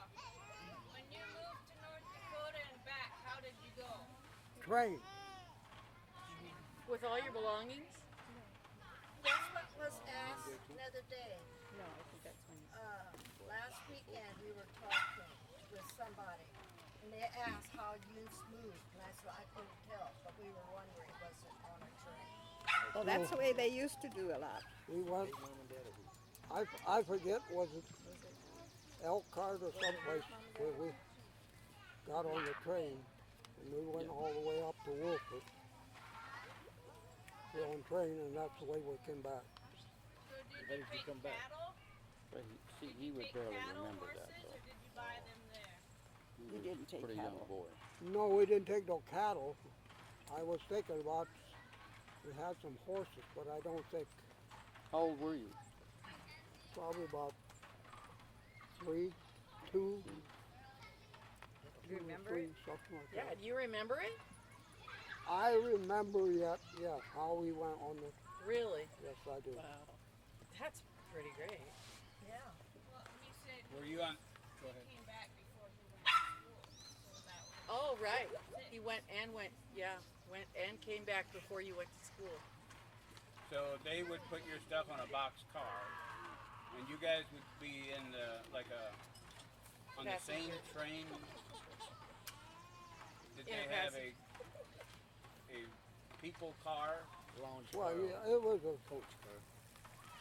when you moved to North Dakota and back, how did you go? Train, With all your belongings? That's what was asked another day. No, I think that's when. Last weekend, we were talking with somebody, and they asked how you moved, and I said I couldn't tell, but we were wondering, was it on a train? Well, that's the way they used to do a lot. we went, I forget, was it Elkhart or someplace where we got on the train, and we went all the way up to Wolford. We're on train, and that's the way we came back. So did you take cattle? But he would Take barely cattle remember that horses, though. or did you buy them there? He You was didn't a take pretty cattle. young boy. No, we didn't take no cattle. I was thinking about, we had some horses, but I don't think, How old were you? probably about 3, 2. Do you remember it? Something like Yeah, that. do you remember it? I remember yet, yes, how we went on the, Really? yes, I do. Wow. That's pretty great. Yeah. Well, he said Were you on? Go ahead. he came back before he went to school. So that was Oh, right. He went, yeah, went and came back before you went to school. So they would put your stuff on a box car, and you guys would be in the on the same Passenger. train. Did In a they have a people car? Lounge Well, car, yeah, it was a coach car.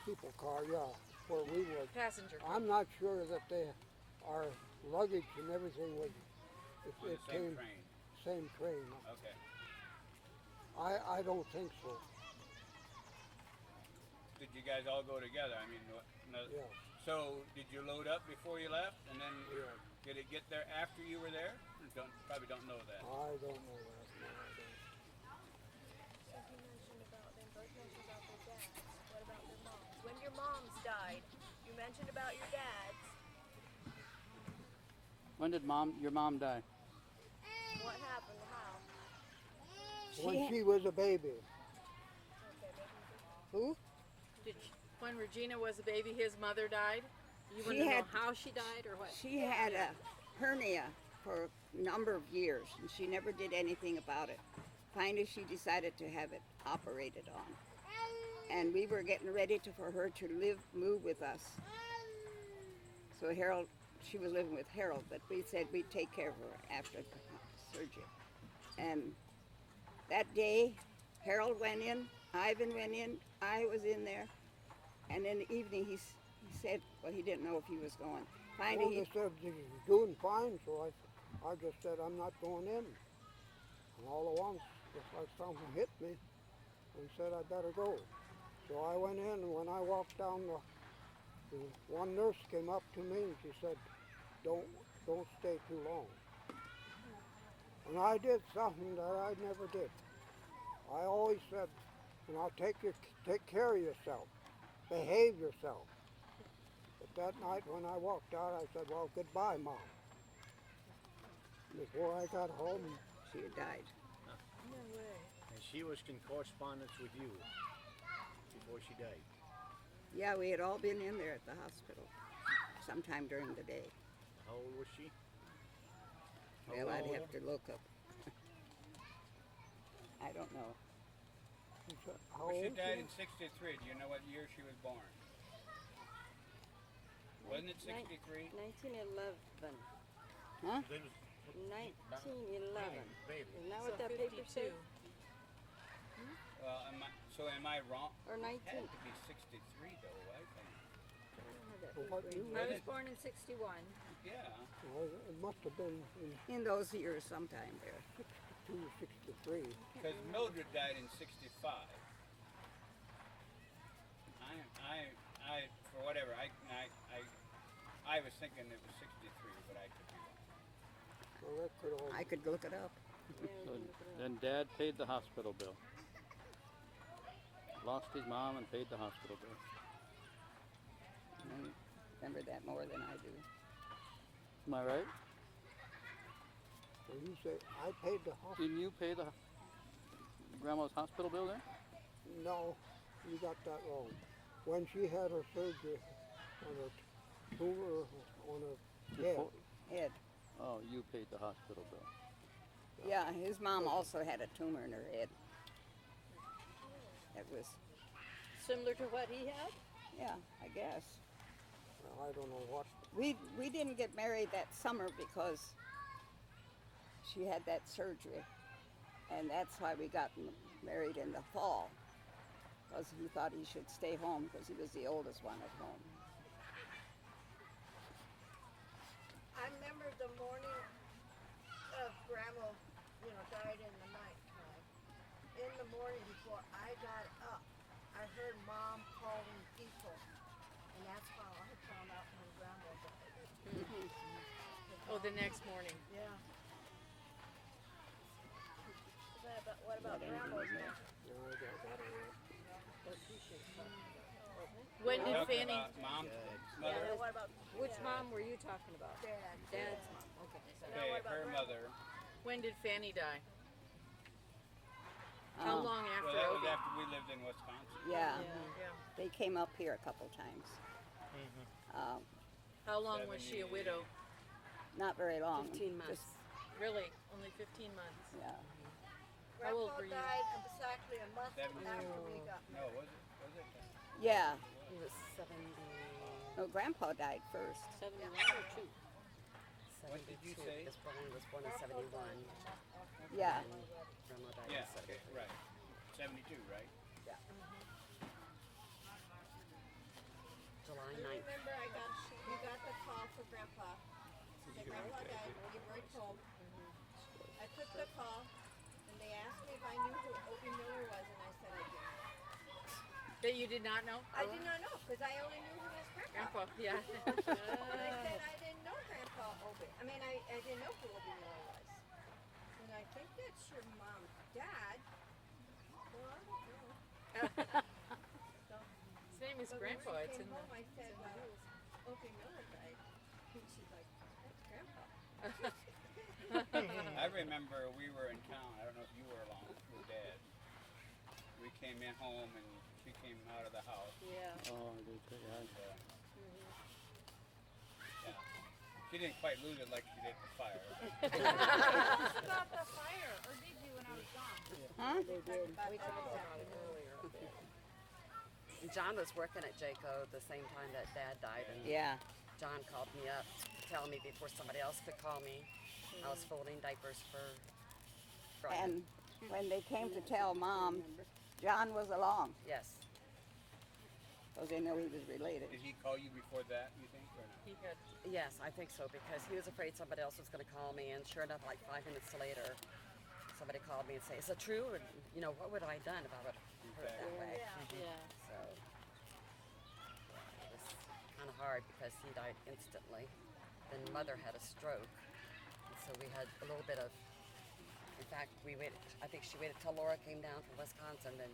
people car, yeah, where we was. Passenger. I'm not sure that our luggage and everything was, On the it same came train. same train. Okay. I don't think so, Did you guys all go together? I mean, yeah, so did you load up before you left, and then yeah. did it get there after you were there? Probably don't know that. I don't know that, no, I don't. So he mentioned about them both mentioned about their dads. What about their moms? When your moms died, you mentioned about your dads. When did your mom die? What happened? How? When she was a baby, Okay, maybe. Who? When Regina was a baby, his mother died. You She want to know had- how she died or what? She had a hernia for a number of years, and she never did anything about it. Finally, she decided to have it operated on. And we were getting ready for her to move with us. So Harold, she was living with Harold, but we said we'd take care of her after the surgery. And that day, Harold went in, Ivan went in, I was in there, and in the evening he said, well, he didn't know if he was going. well, Finally, they said she's doing fine, so I just said I'm not going in. And all at once, just like something hit me and said I better go. So I went in, and when I walked down the one nurse came up to me and she said, don't stay too long. And I did something that I never did. I always said, take care of yourself, behave yourself. But that night when I walked out, I said, well, goodbye, Mom. Before I got home, She had died. No way. And she was in correspondence with you before she died. Yeah, we had all been in there at the hospital sometime during the day. How old was she? How Well, I'd old? have to look up. I don't know. how Well, she old died she in '63. Do you know what year she was born? Wasn't it '63? 1911. Huh? 1911. Baby. Isn't that So what that paper 52. said? Well, am I wrong? Or It 19? had to be '63 though, I think. What year I was was born in 61. Yeah. Well, it must have been In those years sometime there. 62, 63. Because Mildred died in '65. I, for whatever, I was thinking it was '63, but I could be wrong. Well, that could all I could look it up. So then Dad paid the hospital bill. Lost his mom and paid the hospital bill. I remember that more than I do. Am I right? So you say, I paid the hospital. Didn't you pay the grandma's hospital bill there? No, you got that wrong. When she had her surgery on her tumor on her head, Before- Ed. Oh, you paid the hospital bill. Yeah, his mom also had a tumor in her head. It was, Similar to what he had? yeah, I guess. well, I don't know what. We didn't get married that summer because she had that surgery. And that's why we got married in the fall. Because he thought he should stay home because he was the oldest one at home. I remember the morning of Grandma, died in the nighttime. In the morning before I got up, I heard Mom calling people. And that's how I found out when Grandma died. Oh, the next morning. Yeah. What about Grandma's name? You know, I got that all. When did Talking Fanny? about Mom, Yeah, mother, what about Which mom were you talking about? Dad? Dad's mom. Okay. okay, what about her Grandma? mother. When did Fanny die? How Um, long Well, after that was Obie? after we lived in Wisconsin. Yeah, Yeah. they came up here a couple times. How long was she a 70. widow? Not very long. 15 months. Just, Really? Only 15 months. yeah. How old Grandpa were you? died exactly a month 70. after we got No, married. was it? Yeah. He was 70, No, Grandpa died first. 71 or 2? What did you 72. say? His brother was born in 71. Yeah. And Grandma died Yeah, in 73. okay, right. 72, right? July I 9th. remember we got the call for Grandpa. Said Grandpa died, we were home. I took the call, and they asked me if I knew who Opie Miller was, and I said I didn't. That you did not know? I did not know, because I only knew who was Grandpa. Grandpa, yeah. And I said I didn't know Grandpa Opie. I mean, I didn't know who Opie Miller was. And I think that's your mom's dad. Well, I don't know. His name is But Grandpa. when It's she in came home, the. I said, Opie Miller died. And she's like, that's Grandpa. I remember we were in town. I don't know if you were along with Dad. We came in home and she came out of the house. Yeah. Oh, I did too. Yeah. And, yeah. She didn't quite lose it like she did the fire. About the fire, or did you when I was gone? Huh? They did. We talked about it earlier. And John was working at Jayco the same time that Dad died. And Yeah. John called me up to tell me before somebody else could call me. I was folding diapers for Brian. And when they came to tell Mom, John was along. Yes. Because they know he was related. Did he call you before that, you think, or no? He had. Yes, I think so, because he was afraid somebody else was going to call me, and sure enough, like 5 minutes later, somebody called me and said, "Is it true?" And what would I have done if I would have heard it that way? Yeah. So, kind of hard because he died instantly. Then mother had a stroke, and so we had a little bit of. In fact, we waited. I think she waited till Laura came down from Wisconsin, then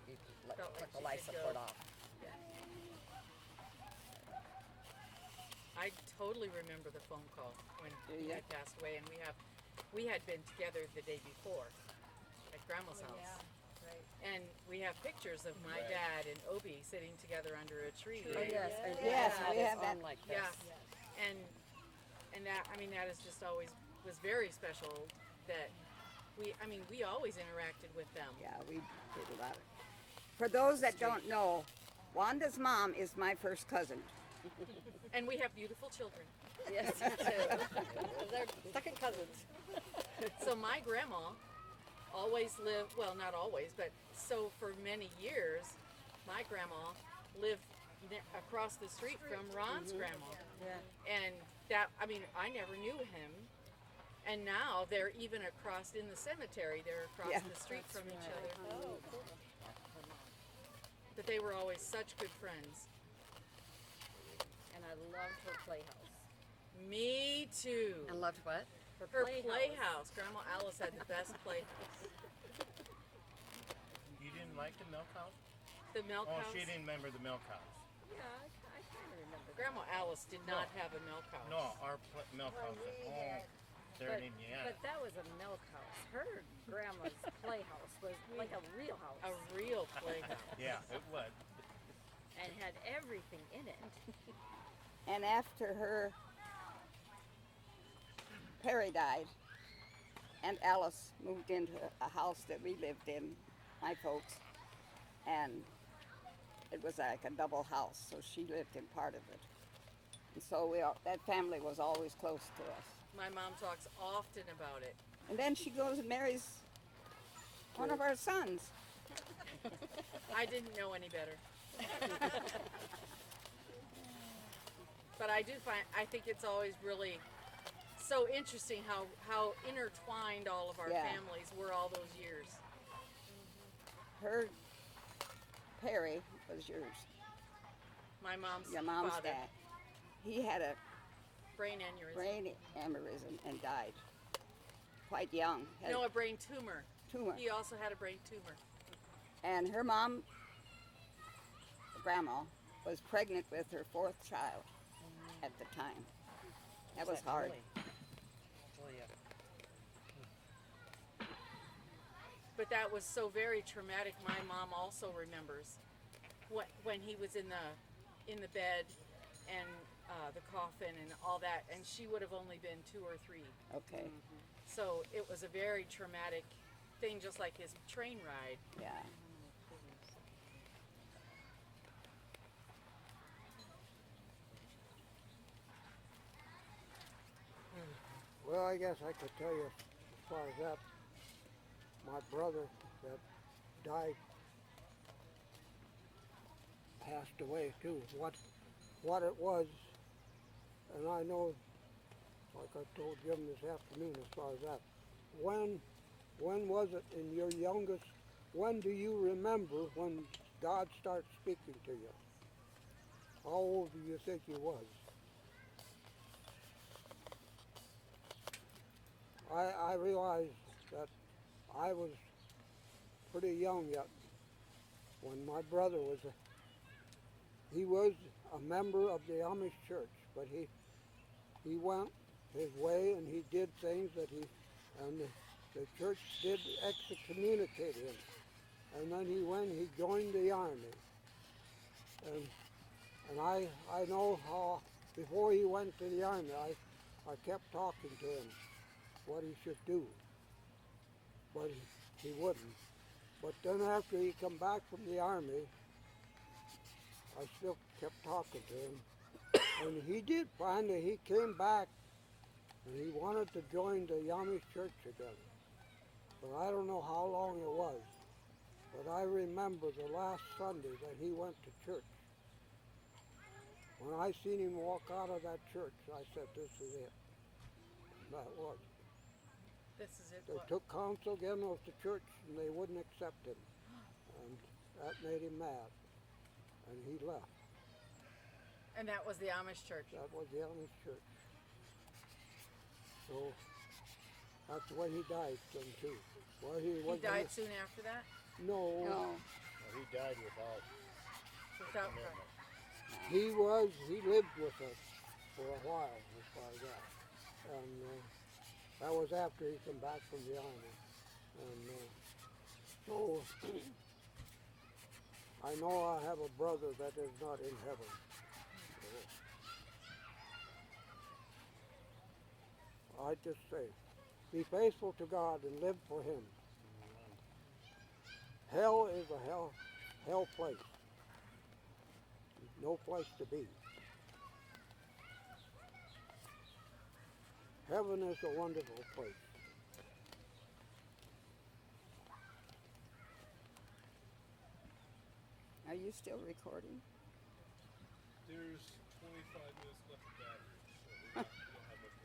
we took the life support off. Yeah. I totally remember the phone call when he had passed away, and we had been together the day before at Grandma's house. Yeah, right. And we have pictures of my dad and Obi sitting together under a tree. Oh, yes, and Yes, we it's have that. on like this. Yeah. And that, I mean, that is just always was very special that we always interacted with them. Yeah, we did a lot. For those that don't know, Wanda's mom is my first cousin. And we have beautiful children. Yes, you too. They're second cousins. So my grandma always lived, well, not always, but so for many years, my grandma lived across the street from Ron's grandma. Yeah. And that, I mean, I never knew him. And now they're even across in the cemetery. They're across the street from each other. Oh, cool. But they were always such good friends. And I loved her playhouse. Me too. And loved what? Her playhouse. Grandma Alice had the best playhouse. You didn't like the milk house? The milk Oh, house. she didn't remember the milk house. Yeah, I kind of remember that. Grandma Alice did not have a milk house. No, our milk house at home. There in Indiana. But that was a milk house. Her grandma's playhouse was like a real house. A real playhouse. Yeah, it was. And had everything in it. And after her, Perry died, and Alice moved into a house that we lived in, my folks, and it was like a double house, so she lived in part of it. And so that family was always close to us. My mom talks often about it. And then she goes and marries one of our sons. I didn't know any better. But I think it's always really so interesting how intertwined all of our families were all those years. Her Perry was yours. My mom's Your mom's father. dad. He had a Brain aneurysm and died quite young. Had No, a brain tumor. tumor. He also had a brain tumor. And her mom, grandma, was pregnant with her fourth child at the time. That was hard. But that was so very traumatic. My mom also remembers when he was in the bed and the coffin and all that, and she would have only been 2 or 3. Okay. So it was a very traumatic thing, just like his train ride. Yeah. Well, I guess I could tell you as far as that, my brother that died passed away too. What it was, and I know, like I told Jim this afternoon as far as that, when was it in your youngest, when do you remember when God starts speaking to you? How old do you think you was? I realized that I was pretty young yet when my brother was he was a member of the Amish church, but he went his way and he did things that and the church did excommunicate him. And then he joined the army. And I know how before he went to the army, I kept talking to him what he should do, but he wouldn't. But then after he come back from the army, I still kept talking to him, and he did finally. He came back, and he wanted to join the Amish church again. But I don't know how long it was. But I remember the last Sunday that he went to church. When I seen him walk out of that church, I said, "This is it." And that was. This is it. They took counsel again with the church, and they wouldn't accept him, and that made him mad, and he left. And that was the Amish church. That was the Amish church. So that's when he died from too. Well, He died soon after that? No, No. Well, he died without Without commitment. he lived with us for a while before that. And that was after he came back from the army. And so I know I have a brother that is not in heaven. So I just say, be faithful to God and live for Him. Hell is a hell place. No place to be. Heaven is a wonderful place. Are you still recording? There's 25 minutes left of battery, so we don't have much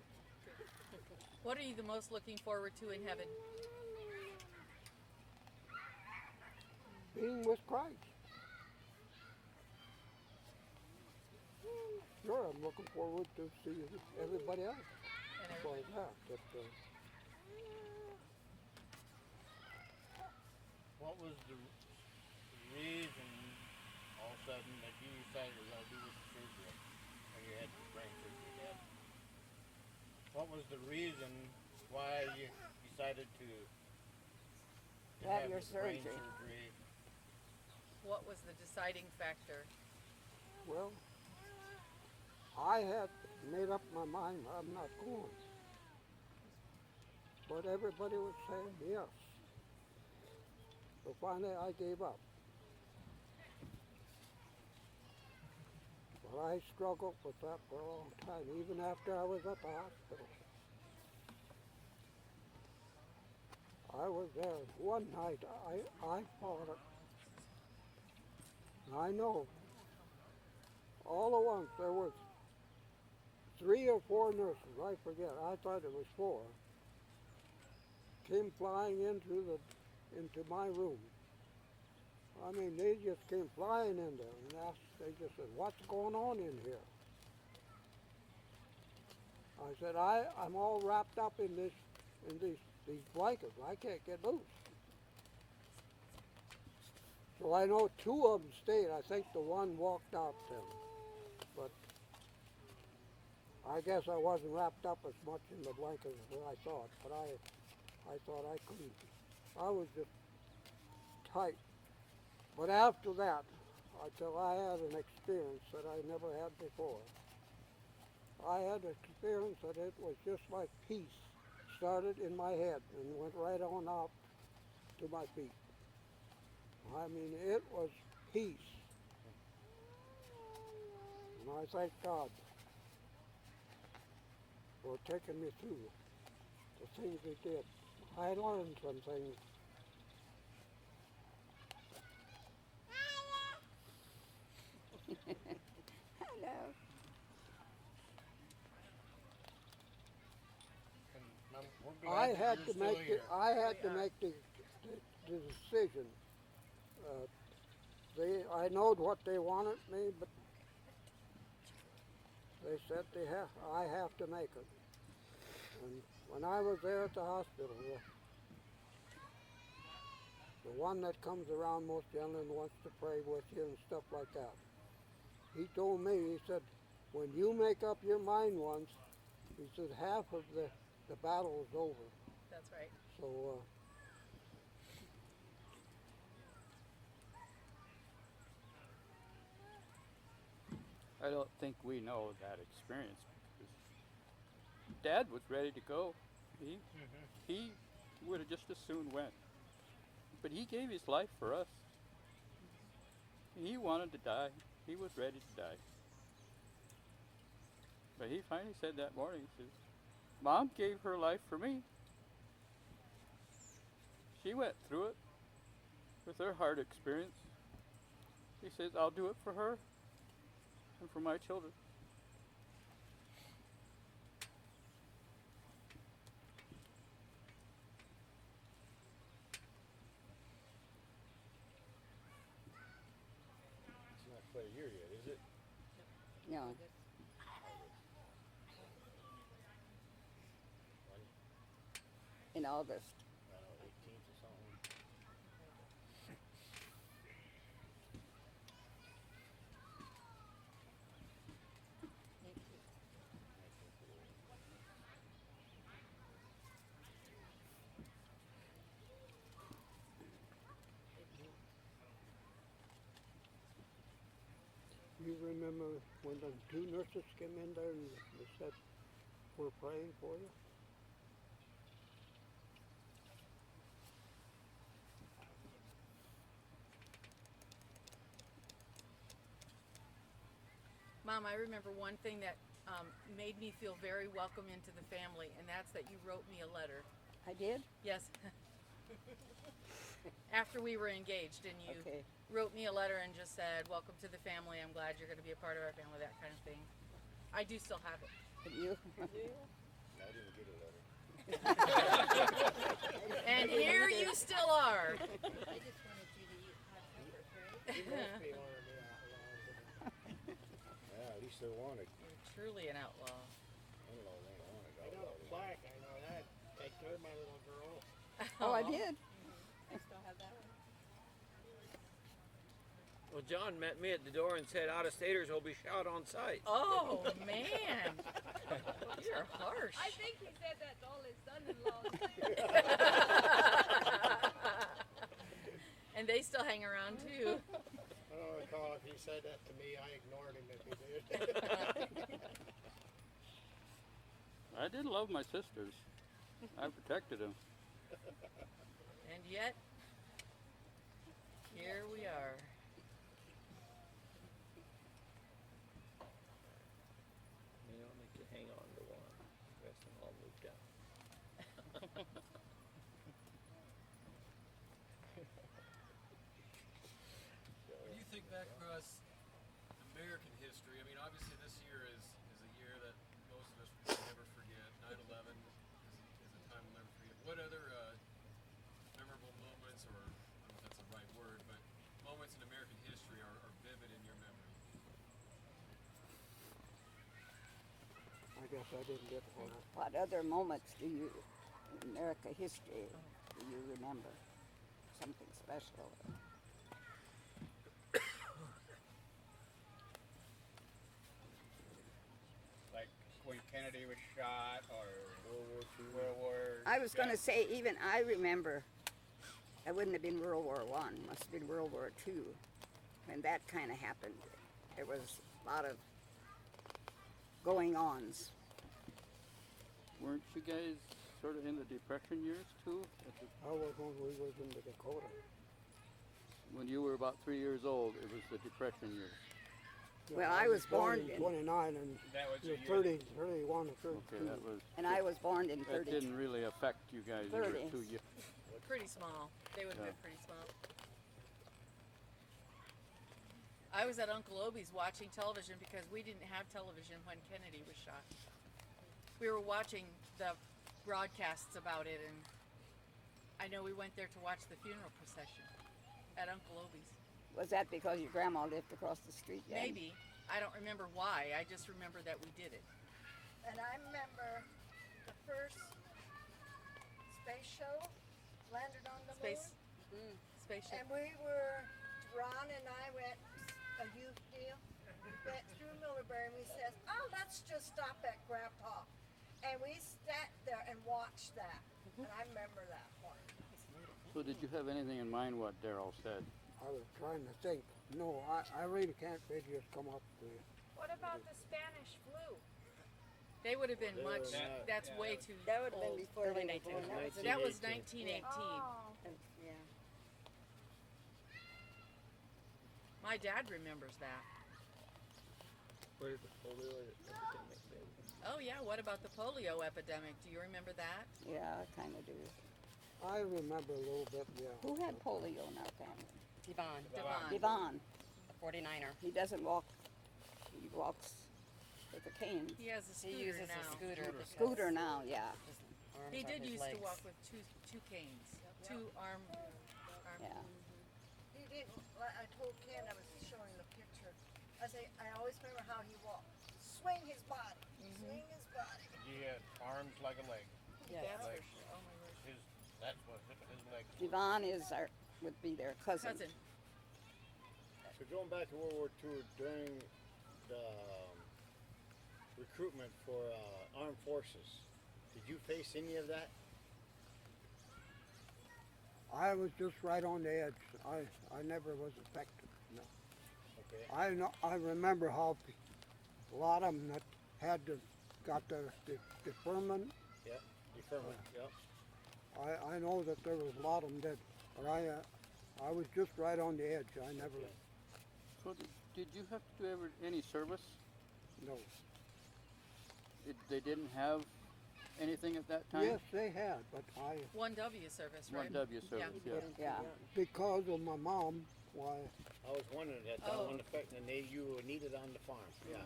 more. What are you the most looking forward to in heaven? Being with Christ. Sure, I'm looking forward to see everybody else. And As far as that, What was the reason all of a sudden that you decided to do this surgery when you had your brain surgery done? What was the reason why you decided to Have your brain surgery. surgery? What was the deciding factor? well, I had made up my mind I'm not going. But everybody was saying yes. So finally I gave up. But I struggled with that for a long time, even after I was at the hospital. I was there one night, I fought it. I know, all at once there was 3 or 4 nurses, I forget, I thought it was 4, came flying into my room. I mean, they just came flying in there and they just said, what's going on in here? I said, I'm all wrapped up in these blankets. I can't get loose. So I know 2 of them stayed. I think the one walked out then. But I guess I wasn't wrapped up as much in the blanket as I thought. But I thought I couldn't. I was just tight. But after that, until I had an experience that I never had before. I had an experience that it was just like peace. Started in my head and went right on out to my feet. I mean, it was peace. And I thank God for taking me through the things He did. I learned some things. Hello. And we're I glad that had you're to still make here. I had to make the decision. I knowed what they wanted me, but they said I have to make it. And when I was there at the hospital, the one that comes around most generally and wants to pray with you and stuff like that, he told me, he said, when you make up your mind once, he said, half of the battle is over. That's right. So, I don't think we know that experience because Dad was ready to go. He would have just as soon went. But he gave his life for us. He wanted to die. He was ready to die. But he finally said that morning, he says, Mom gave her life for me. She went through it with her hard experience. He says, I'll do it for her and for my children. It's not quite here yet, is it? No. In August. 18th or something. You remember when the two nurses came in there and they said, we're praying for you? Mom, I remember one thing that made me feel very welcome into the family, and that's that you wrote me a letter. I did? Yes. After we were engaged, and you Okay. wrote me a letter and just said, welcome to the family, I'm glad you're going to be a part of our family, that kind of thing. I do still have it. And you? I didn't get a letter. And here you still are. I just wanted you to have pepper You must be one of the outlaws. Yeah, at least they wanted. You're truly an outlaw. In-laws ain't wanted. I got a plaque, I know that. Take care of my little girl. Oh, I did? I still have that one. Well, John met me at the door and said out-of-staters will be shot on sight. Oh, man. You're harsh. I think he said that to all his son-in-laws. And they still hang around, too. I don't recall if he said that to me. I ignored him if he did. I did love my sisters. I protected them. And yet, here we are. You don't need to hang on to one. The rest of them all moved out. When you think back across American history, I mean, obviously this year is a year that most of us will never forget. 9/11 is a time we'll never forget. What other memorable moments, or I don't know if that's the right word, but moments in American history are vivid in your memory? I guess I didn't get one. What other moments do you, in America history, do you remember? Something special? Like when Kennedy was shot, or World War II. World War. I was going yeah. to say, even I remember, it wouldn't have been World War I, must have been World War II, when that kind of happened. There was a lot of going-ons. Weren't you guys sort of in the Depression years too? I was when we was in the Dakota. When you were about 3 years old, it was the Depression years. Well, I was born in, 29 and That was the you're year. 30, 31 or 32. Okay, that was. and I was born in That 30. didn't really affect you guys. You were 30. too young. Pretty small. They would have Yeah. been pretty small. I was at Uncle Obie's watching television because we didn't have television when Kennedy was shot. We were watching the broadcasts about it, and I know we went there to watch the funeral procession at Uncle Obie's. Was that because your grandma lived across the street then? Maybe. I don't remember why. I just remember that we did it. And I remember the first space shuttle landed on the Space moon. spaceship. And we were, Ron and I went, a youth deal, went through Millersburg and we says, oh, let's just stop at Grandpa. And we sat there and watched that. And I remember that one. So did you have anything in mind what Darryl said? I was trying to think. No, I really can't figure just come up with it. What about the Spanish flu? They would have been They much. were not- That's yeah, way that too. That would have been old. before Early they were born. 1900s. That was 1918. 1918. Oh. Yeah. My dad remembers that. What is the polio epidemic been? Oh yeah. What about the polio epidemic? Do you remember that? Yeah, I kind of do. I remember a little bit, yeah. Who had polio in our family? Devon, Devon. Devon. the 49er. He doesn't walk. He walks with a cane. He has a He scooter uses now. a scooter. because Scooter now, yeah. his arms He are did his used to legs. walk with two canes, two arm. Yeah. He didn't, I told Ken, I was showing the picture. I say, I always remember how he walked. swing his body. Swing his body. He had arms like a leg. Yes. That's for Like sure. Oh my word. that's what his legs. Yvonne would be their cousin. Cousin. So going back to World War II, during the recruitment for armed forces, did you face any of that? I was just right on the edge. I never was affected. No. Okay. I remember how a lot of them that had got the deferment. Yep. Deferment. Yep. I know that there was a lot of them that, but I was just right on the edge. I never. Okay. So did you have to do any service? No. They didn't have anything at that time? Yes, they had, but 1W service, right? 1W service, yeah. Yeah. because of my mom, why? I was wondering that Oh. on the fact that you were needed on the farm. Yeah.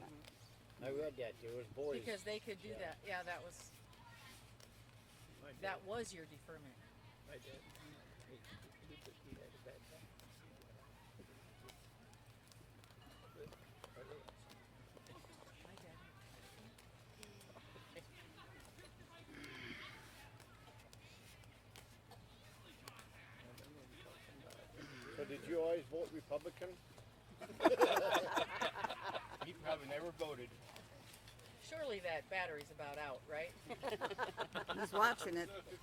I read that there was boys. Because they could do Yeah. that. Yeah, that was your deferment. My dad, he had a bad time. My dad. So did you always vote Republican? He probably never voted. Surely that battery's about out, right? He's watching it. 15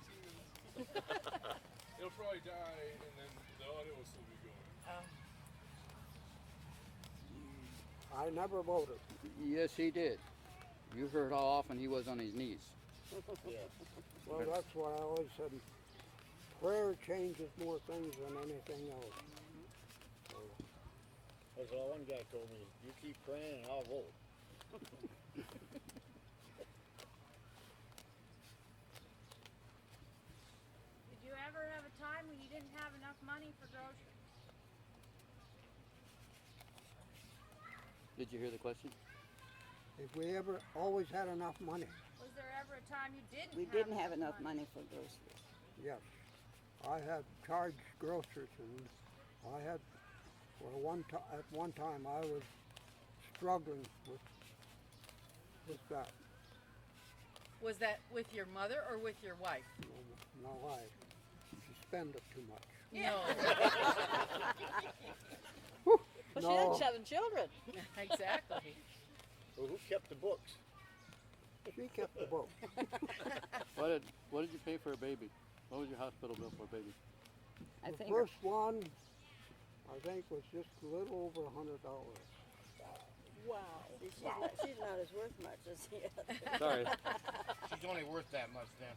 minutes. It'll probably die, and then the audio will still be going. I never voted. Yes, he did. You heard how often he was on his knees. Yeah. Well, that's what I always said. Prayer changes more things than anything else. That's all one guy told me. You keep praying and I'll vote. Did you ever have a time when you didn't have enough money for groceries? Did you hear the question? If we ever always had enough money, Was there ever a time you didn't? We didn't have enough money for groceries. yes. I had charged groceries, and I had, at one time, I was struggling with that. Was that with your mother or with your wife? No, she spent it too much. No. Well, she No. had 7 children. Exactly. Well, who kept the books? She kept the book. What did you pay for a baby? What was your hospital bill for a baby? I The think first one, I think, was just a little over $100. Wow. She's not as worth much as the other. Sorry. She's only worth that much then.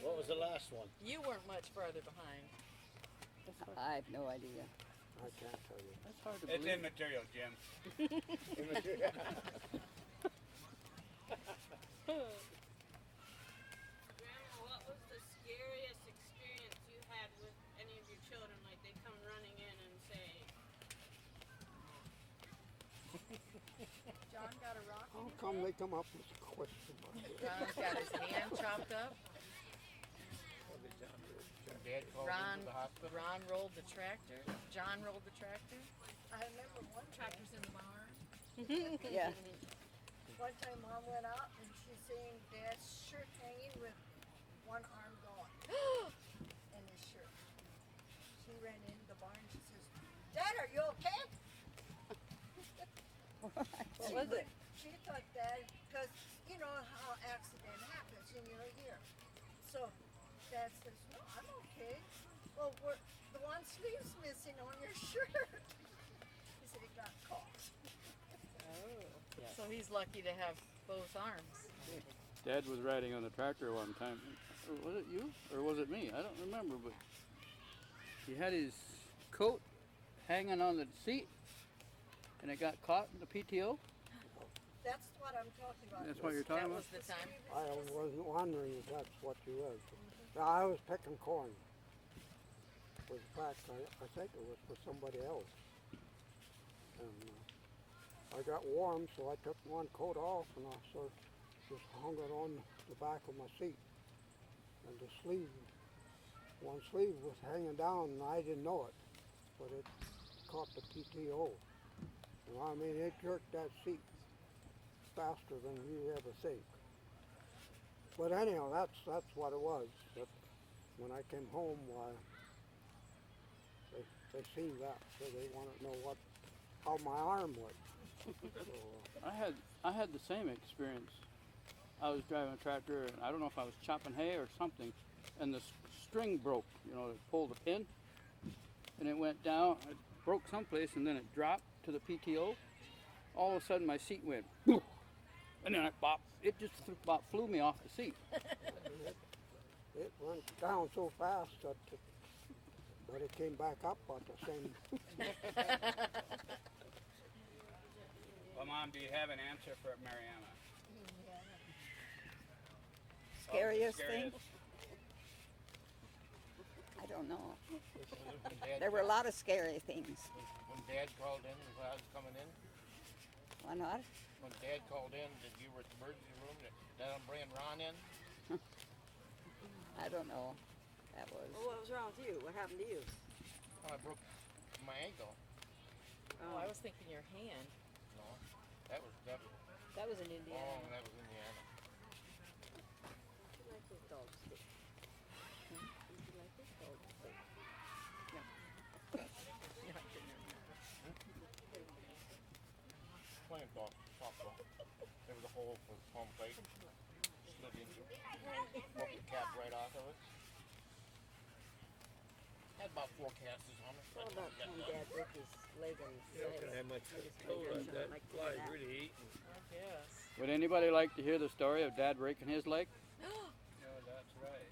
What was the last one? You weren't much farther behind. I have no idea. I can't tell you. That's hard to It's believe. immaterial, Jim. Grandma, what was the scariest experience you had with any of your children? Like they come running in and say, John got a rock in How his come head? they come up with a question like that? John's got his hand chopped up. Dad called Ron, into the hospital. Ron rolled the tractor. John rolled the tractor. I remember one Tractors in the barn. Yeah. One time Mom went out and she's seeing Dad's shirt hanging with one arm gone in his shirt. She ran into the barn and she says, Dad, are you okay? What was it? She thought that, because you know how accident happens and you're here. So Dad says, no, I'm okay. Well, the one sleeve's missing on your shirt. He said he got caught. So he's lucky to have both arms. Dad was riding on the tractor one time. Was it you or was it me? I don't remember, but he had his coat hanging on the seat, and it got caught in the PTO. That's what I'm talking about. That's what you're talking That about? was the time. I wasn't wondering if that's what you was. I was picking corn. In fact, I think it was for somebody else. And I got warm, so I took one coat off and I sort of just hung it on the back of my seat. And the sleeve, one sleeve was hanging down and I didn't know it, but it caught the PTO. And I mean, it jerked that seat faster than you ever think. But anyhow, that's what it was. But when I came home, why, they seen that, so they wanted to know how my arm was. So, I had the same experience. I was driving a tractor, and I don't know if I was chopping hay or something, and the string broke. You know, it pulled the pin, and it went down. It broke someplace, and then it dropped to the PTO. All of a sudden, my seat went, "Boof," and then it just about flew me off the seat. it went down so fast that, but it came back up at the same. Well, Mom, do you have an answer for Mariana? Scariest thing? Scariest? I don't know. When Dad There were a lot of scary things. When Dad called in when I was coming in, Why not? when Dad called in, that you were at the emergency room, that I'm bringing Ron in. I don't know. That was. Well, what was wrong with you? What happened to you? I broke my ankle. Oh, I was thinking your hand. No, that was That was in Indiana. Oh, that was Indiana. Would you like this dog stick? Would you like this dog stick? Playing softball. There was a hole for the home plate. Slid into it. Broke the cap right off of it. Had about 4 casts on it. What about when Dad broke his leg on his You don't have much toe left. That fly's really eating. I guess. Would anybody like to hear the story of Dad breaking his leg? No, that's right.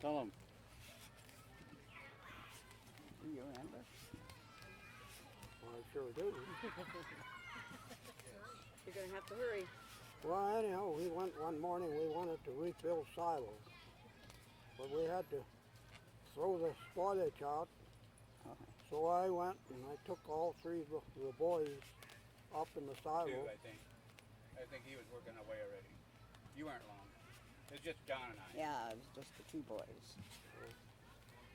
Tell them. Do you remember? I sure do. You're going to have to hurry. Well, anyhow, we went one morning, we wanted to refill silos. But we had to throw the spoilage out. So I went and I took all 3 of the boys up in the silo. 2, I think. I think he was working away already. You weren't long. It was just John and I. Yeah, it was just the 2 boys.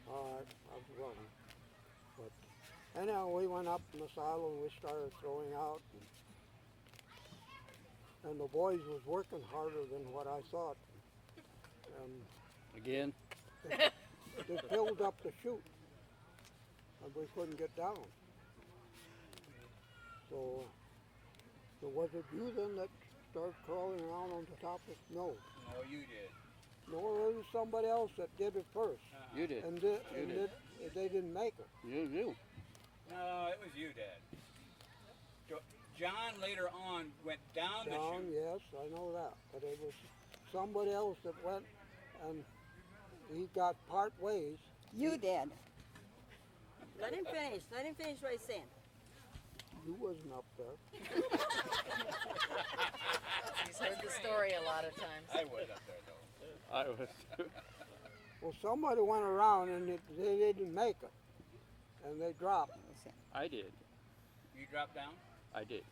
All right, I was running. But anyhow, we went up in the silo and we started throwing out. And the boys was working harder than what I thought. And Again? they filled up the chute. And we couldn't get down. So was it you then that started crawling around on the top of? No. No, you did. No, it was somebody else that did it first. You did. And, You did. they didn't make it. You. No, it was you, Dad. John later on went down the Down, chute. yes, I know that. But it was somebody else that went and he got part ways. You did. Let him finish. Let him finish what he's saying. You wasn't up there. He's heard the story a lot of times. I was up there, though. I was. Well, somebody went around and they didn't make it. And they dropped. I did. You dropped down? I did.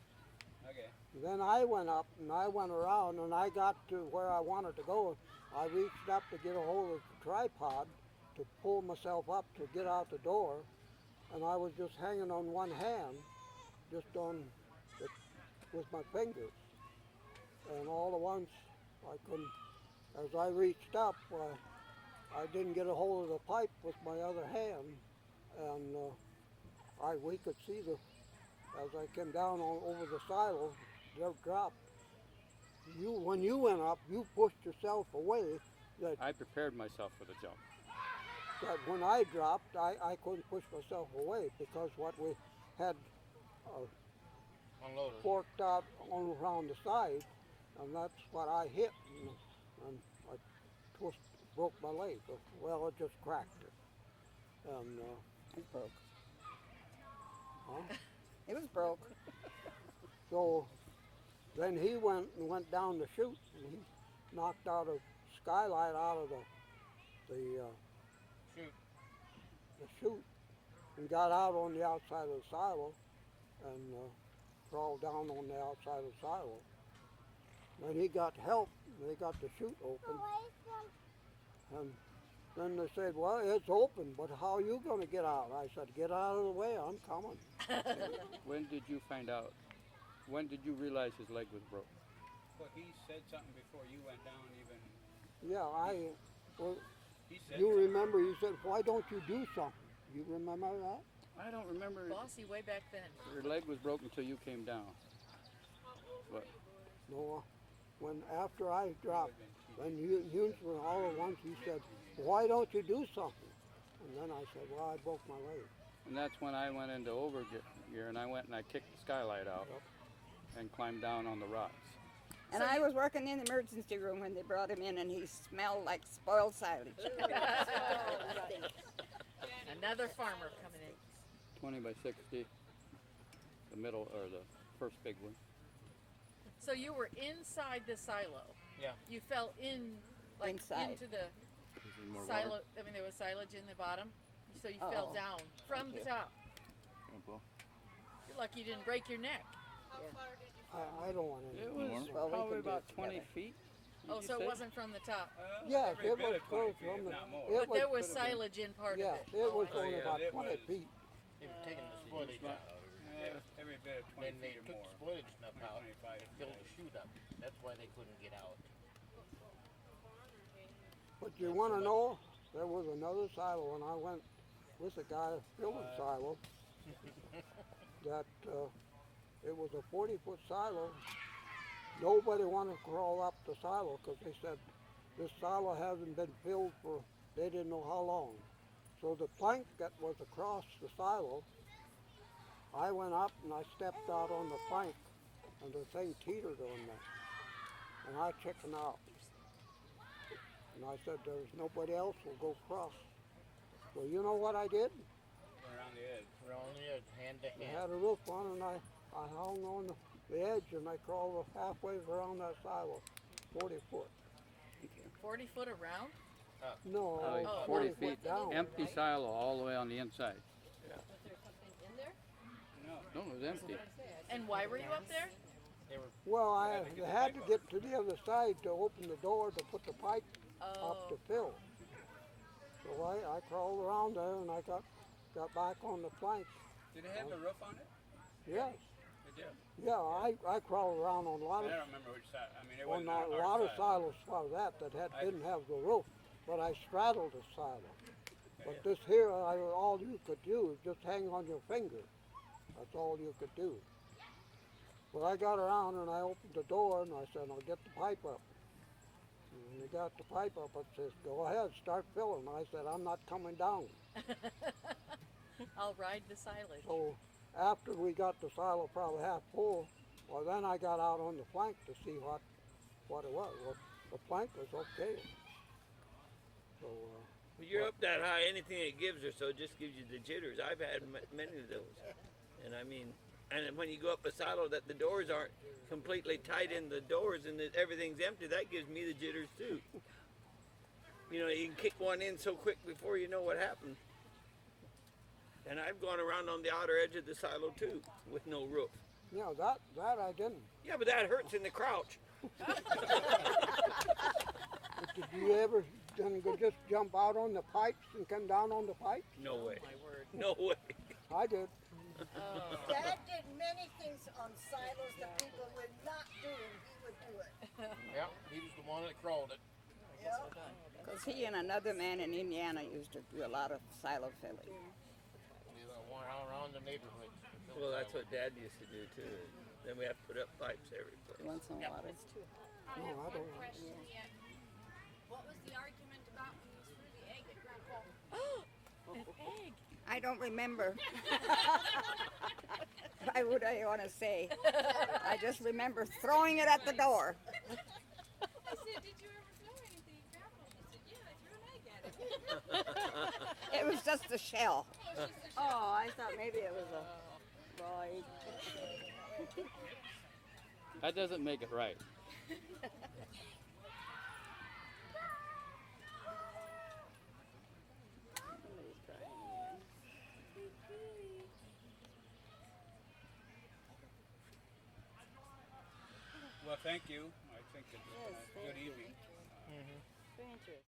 Okay. Then I went up and I went around and I got to where I wanted to go. I reached up to get a hold of the tripod to pull myself up to get out the door. And I was just hanging on one hand, just on it with my fingers. And all at once, I couldn't, as I reached up, I didn't get a hold of the pipe with my other hand. And we could see as I came down over the silo, they dropped. When you went up, you pushed yourself away. I prepared myself for the jump. That when I dropped, I couldn't push myself away because what we had Unloaded. forked out on around the side, and that's what I hit, and I broke my leg. Well, it just cracked it, and It broke. huh? It was broke. So then he went down the chute, and he knocked out a skylight out of the chute and got out on the outside of the silo and crawled down on the outside of the silo. Then he got help. They got the chute open, and Then they said, well, it's open, but how are you going to get out? I said, get out of the way, I'm coming. When did you find out? When did you realize his leg was broke? But he said something before you went down even. Yeah, well, He said you something. remember, you said, why don't you do something? You remember that? I don't remember. Bossy way back then. Her leg was broken until you came down. But No, when after I dropped, then you were all at once, he said, why don't you do something? And then I said, well, I broke my leg. and that's when I went into overgear and I went and I kicked the skylight out and climbed down on the rocks. And I was working in the emergency room when they brought him in, and he smelled like spoiled silage. Another farmer coming in. 20 by 60, the middle or the first big one. So you were inside the silo. Yeah. You fell in, like Inside. into the Is there more silo. water? I mean, there was silage in the bottom, so you fell Oh. down from the top. Well, You're lucky you didn't break your neck. I don't want It any. was Well, we probably can do about it 20 together. feet. Oh, did so you it say? wasn't from the top. Yes, Every it bit was of 20 close feet, from if the, not more. it But there was was, silage in part yeah, of it. it was Oh, only yeah, about it 20 was. feet. They were taking the spoilage out of it. Every bit of 20 Then they feet or took more. the spoilage stuff 20, out 25 and filled the chute up. That's why they couldn't get out. But you want to know, there was another silo when I went with the guy building silo that it was a 40-foot silo. Nobody wanted to crawl up the silo because they said this silo hasn't been filled for they didn't know how long. So the plank that was across the silo, I went up and I stepped out on the plank and the thing teetered on there. And I chickened out. And I said, there's nobody else will go across. So you know what I did? Around the edge. We're on the edge, hand to I hand. had a roof on and I hung on the edge and I crawled halfway around that silo, 40 foot. 40 foot around? No, Oh, 40 40 feet. foot down. Empty silo all the way on the inside. Was there something in there? No. No, it was empty. And why were you up there? They were Well, I had to get to the other side to open the door to put the pipe up Oh, to fill. So I crawled around there and I got back on the plank. Did it have the roof on it? Yes, It did. yeah, I crawled around on a lot I of don't remember which side. I mean, it on wasn't a our lot of side. silos for that I- didn't have the roof, but I straddled the silo. But this here, all you could do is just hang on your finger. That's all you could do. But I got around and I opened the door and I said, I'll get the pipe up. And when they got the pipe up, it says, go ahead, start filling. I said, I'm not coming down. I'll ride the silage. So after we got the silo probably half full, well then I got out on the plank to see what it was. Well, the plank was okay. So When you're up that high, anything that gives or so just gives you the jitters. I've had many of those. And I mean, and when you go up a silo that the doors aren't completely tight in the doors and that everything's empty, that gives me the jitters too. You know, you can kick one in so quick before you know what happened. And I've gone around on the outer edge of the silo too, with no roof. yeah, that I didn't. Yeah, but that hurts in the crouch. But did you ever then go just jump out on the pipes and come down on the pipes? No way. My word. No way. I did. Oh. Dad did many things on silos that people would not do, and he would do it. Yeah, he was the one that crawled it. Yep. Because he and another man in Indiana used to do a lot of silo filling. We went around the neighborhood. Well, that's what Dad used to do too. Then we have to put up pipes every place. You want some water? No, I don't want Question yet. What was the argument about when you threw the egg at Grandpa? An egg. I don't remember. Why would I want to say? I just remember throwing it at the door. I said, did you ever throw anything at Grandpa? He said, yeah, I threw an egg at him. It was just a shell. Oh, I thought maybe it was a raw egg. That doesn't make it right. Somebody's crying again. Well, thank you. I think it's Yes, good thank you. evening. Very interesting.